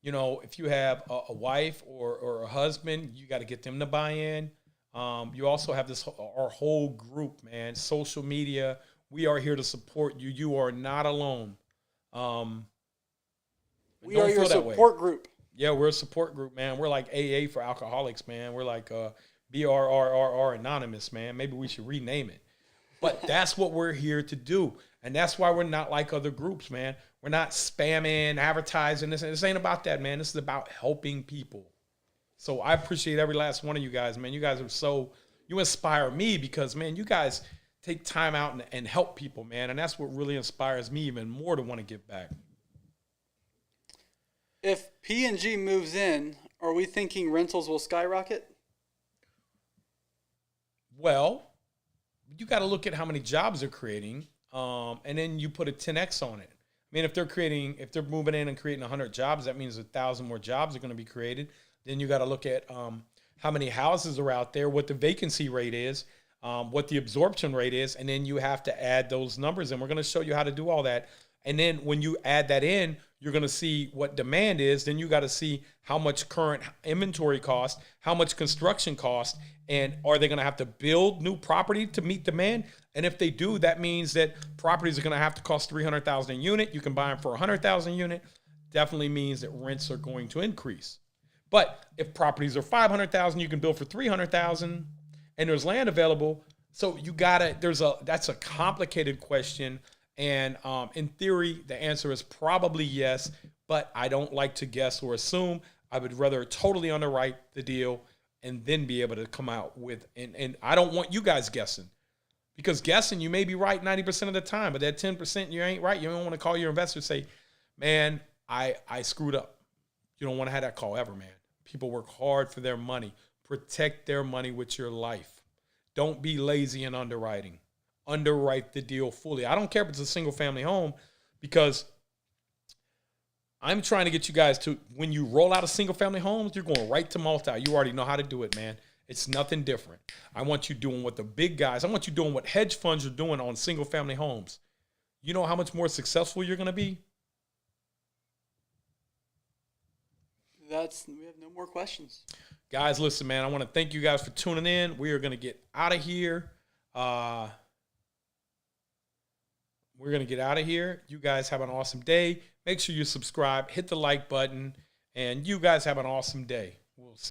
If you have a wife or a husband, you got to get them to buy in. You also have our whole group, man. Social media. We are here to support you. You are not alone. We are your support group. Yeah, we're a support group, man. We're like AA for alcoholics, man. We're like BRRRR Anonymous, man. Maybe we should rename it. But that's what we're here to do. And that's why we're not like other groups, man. We're not spamming, advertising. This ain't about that, man. This is about helping people. So I appreciate every last one of you guys, man. You guys you inspire me because, man, you guys take time out and help people, man. And that's what really inspires me even more to want to give back. If P&G moves in, are we thinking rentals will skyrocket? Well, you got to look at how many jobs they're creating, and then you put a 10x on it. I mean, if they're moving in and creating 100 jobs, that means 1,000 more jobs are going to be created. Then you got to look at how many houses are out there, what the vacancy rate is, what the absorption rate is, and then you have to add those numbers. And we're going to show you how to do all that. And then when you add that in, you're going to see what demand is. Then you got to see how much current inventory costs, how much construction costs, and are they going to have to build new property to meet demand? And if they do, that means that properties are going to have to cost $300,000 a unit. You can buy them for $100,000 a unit. Definitely means that rents are going to increase. But if properties are $500,000, you can build for $300,000, and there's land available. So that's a complicated question. And in theory, the answer is probably yes, but I don't like to guess or assume. I would rather totally underwrite the deal and then be able to come out with, and I don't want you guys guessing, because guessing, you may be right 90% of the time, but that 10% you ain't right. You don't want to call your investor and say, man, I screwed up. You don't want to have that call ever, man. People work hard for their money. Protect their money with your life. Don't be lazy in underwriting. Underwrite the deal fully. I don't care if it's a single family home, because I'm trying to get you guys to, when you roll out a single family homes, you're going right to multi. You already know how to do it, man. It's nothing different. I want you doing what the big guys, I want you doing what hedge funds are doing on single family homes. You know how much more successful you're going to be? We have no more questions. Guys, listen, man, I want to thank you guys for tuning in. We are going to get out of here. We're going to get out of here. You guys have an awesome day. Make sure you subscribe, hit the like button, and you guys have an awesome day. We'll see.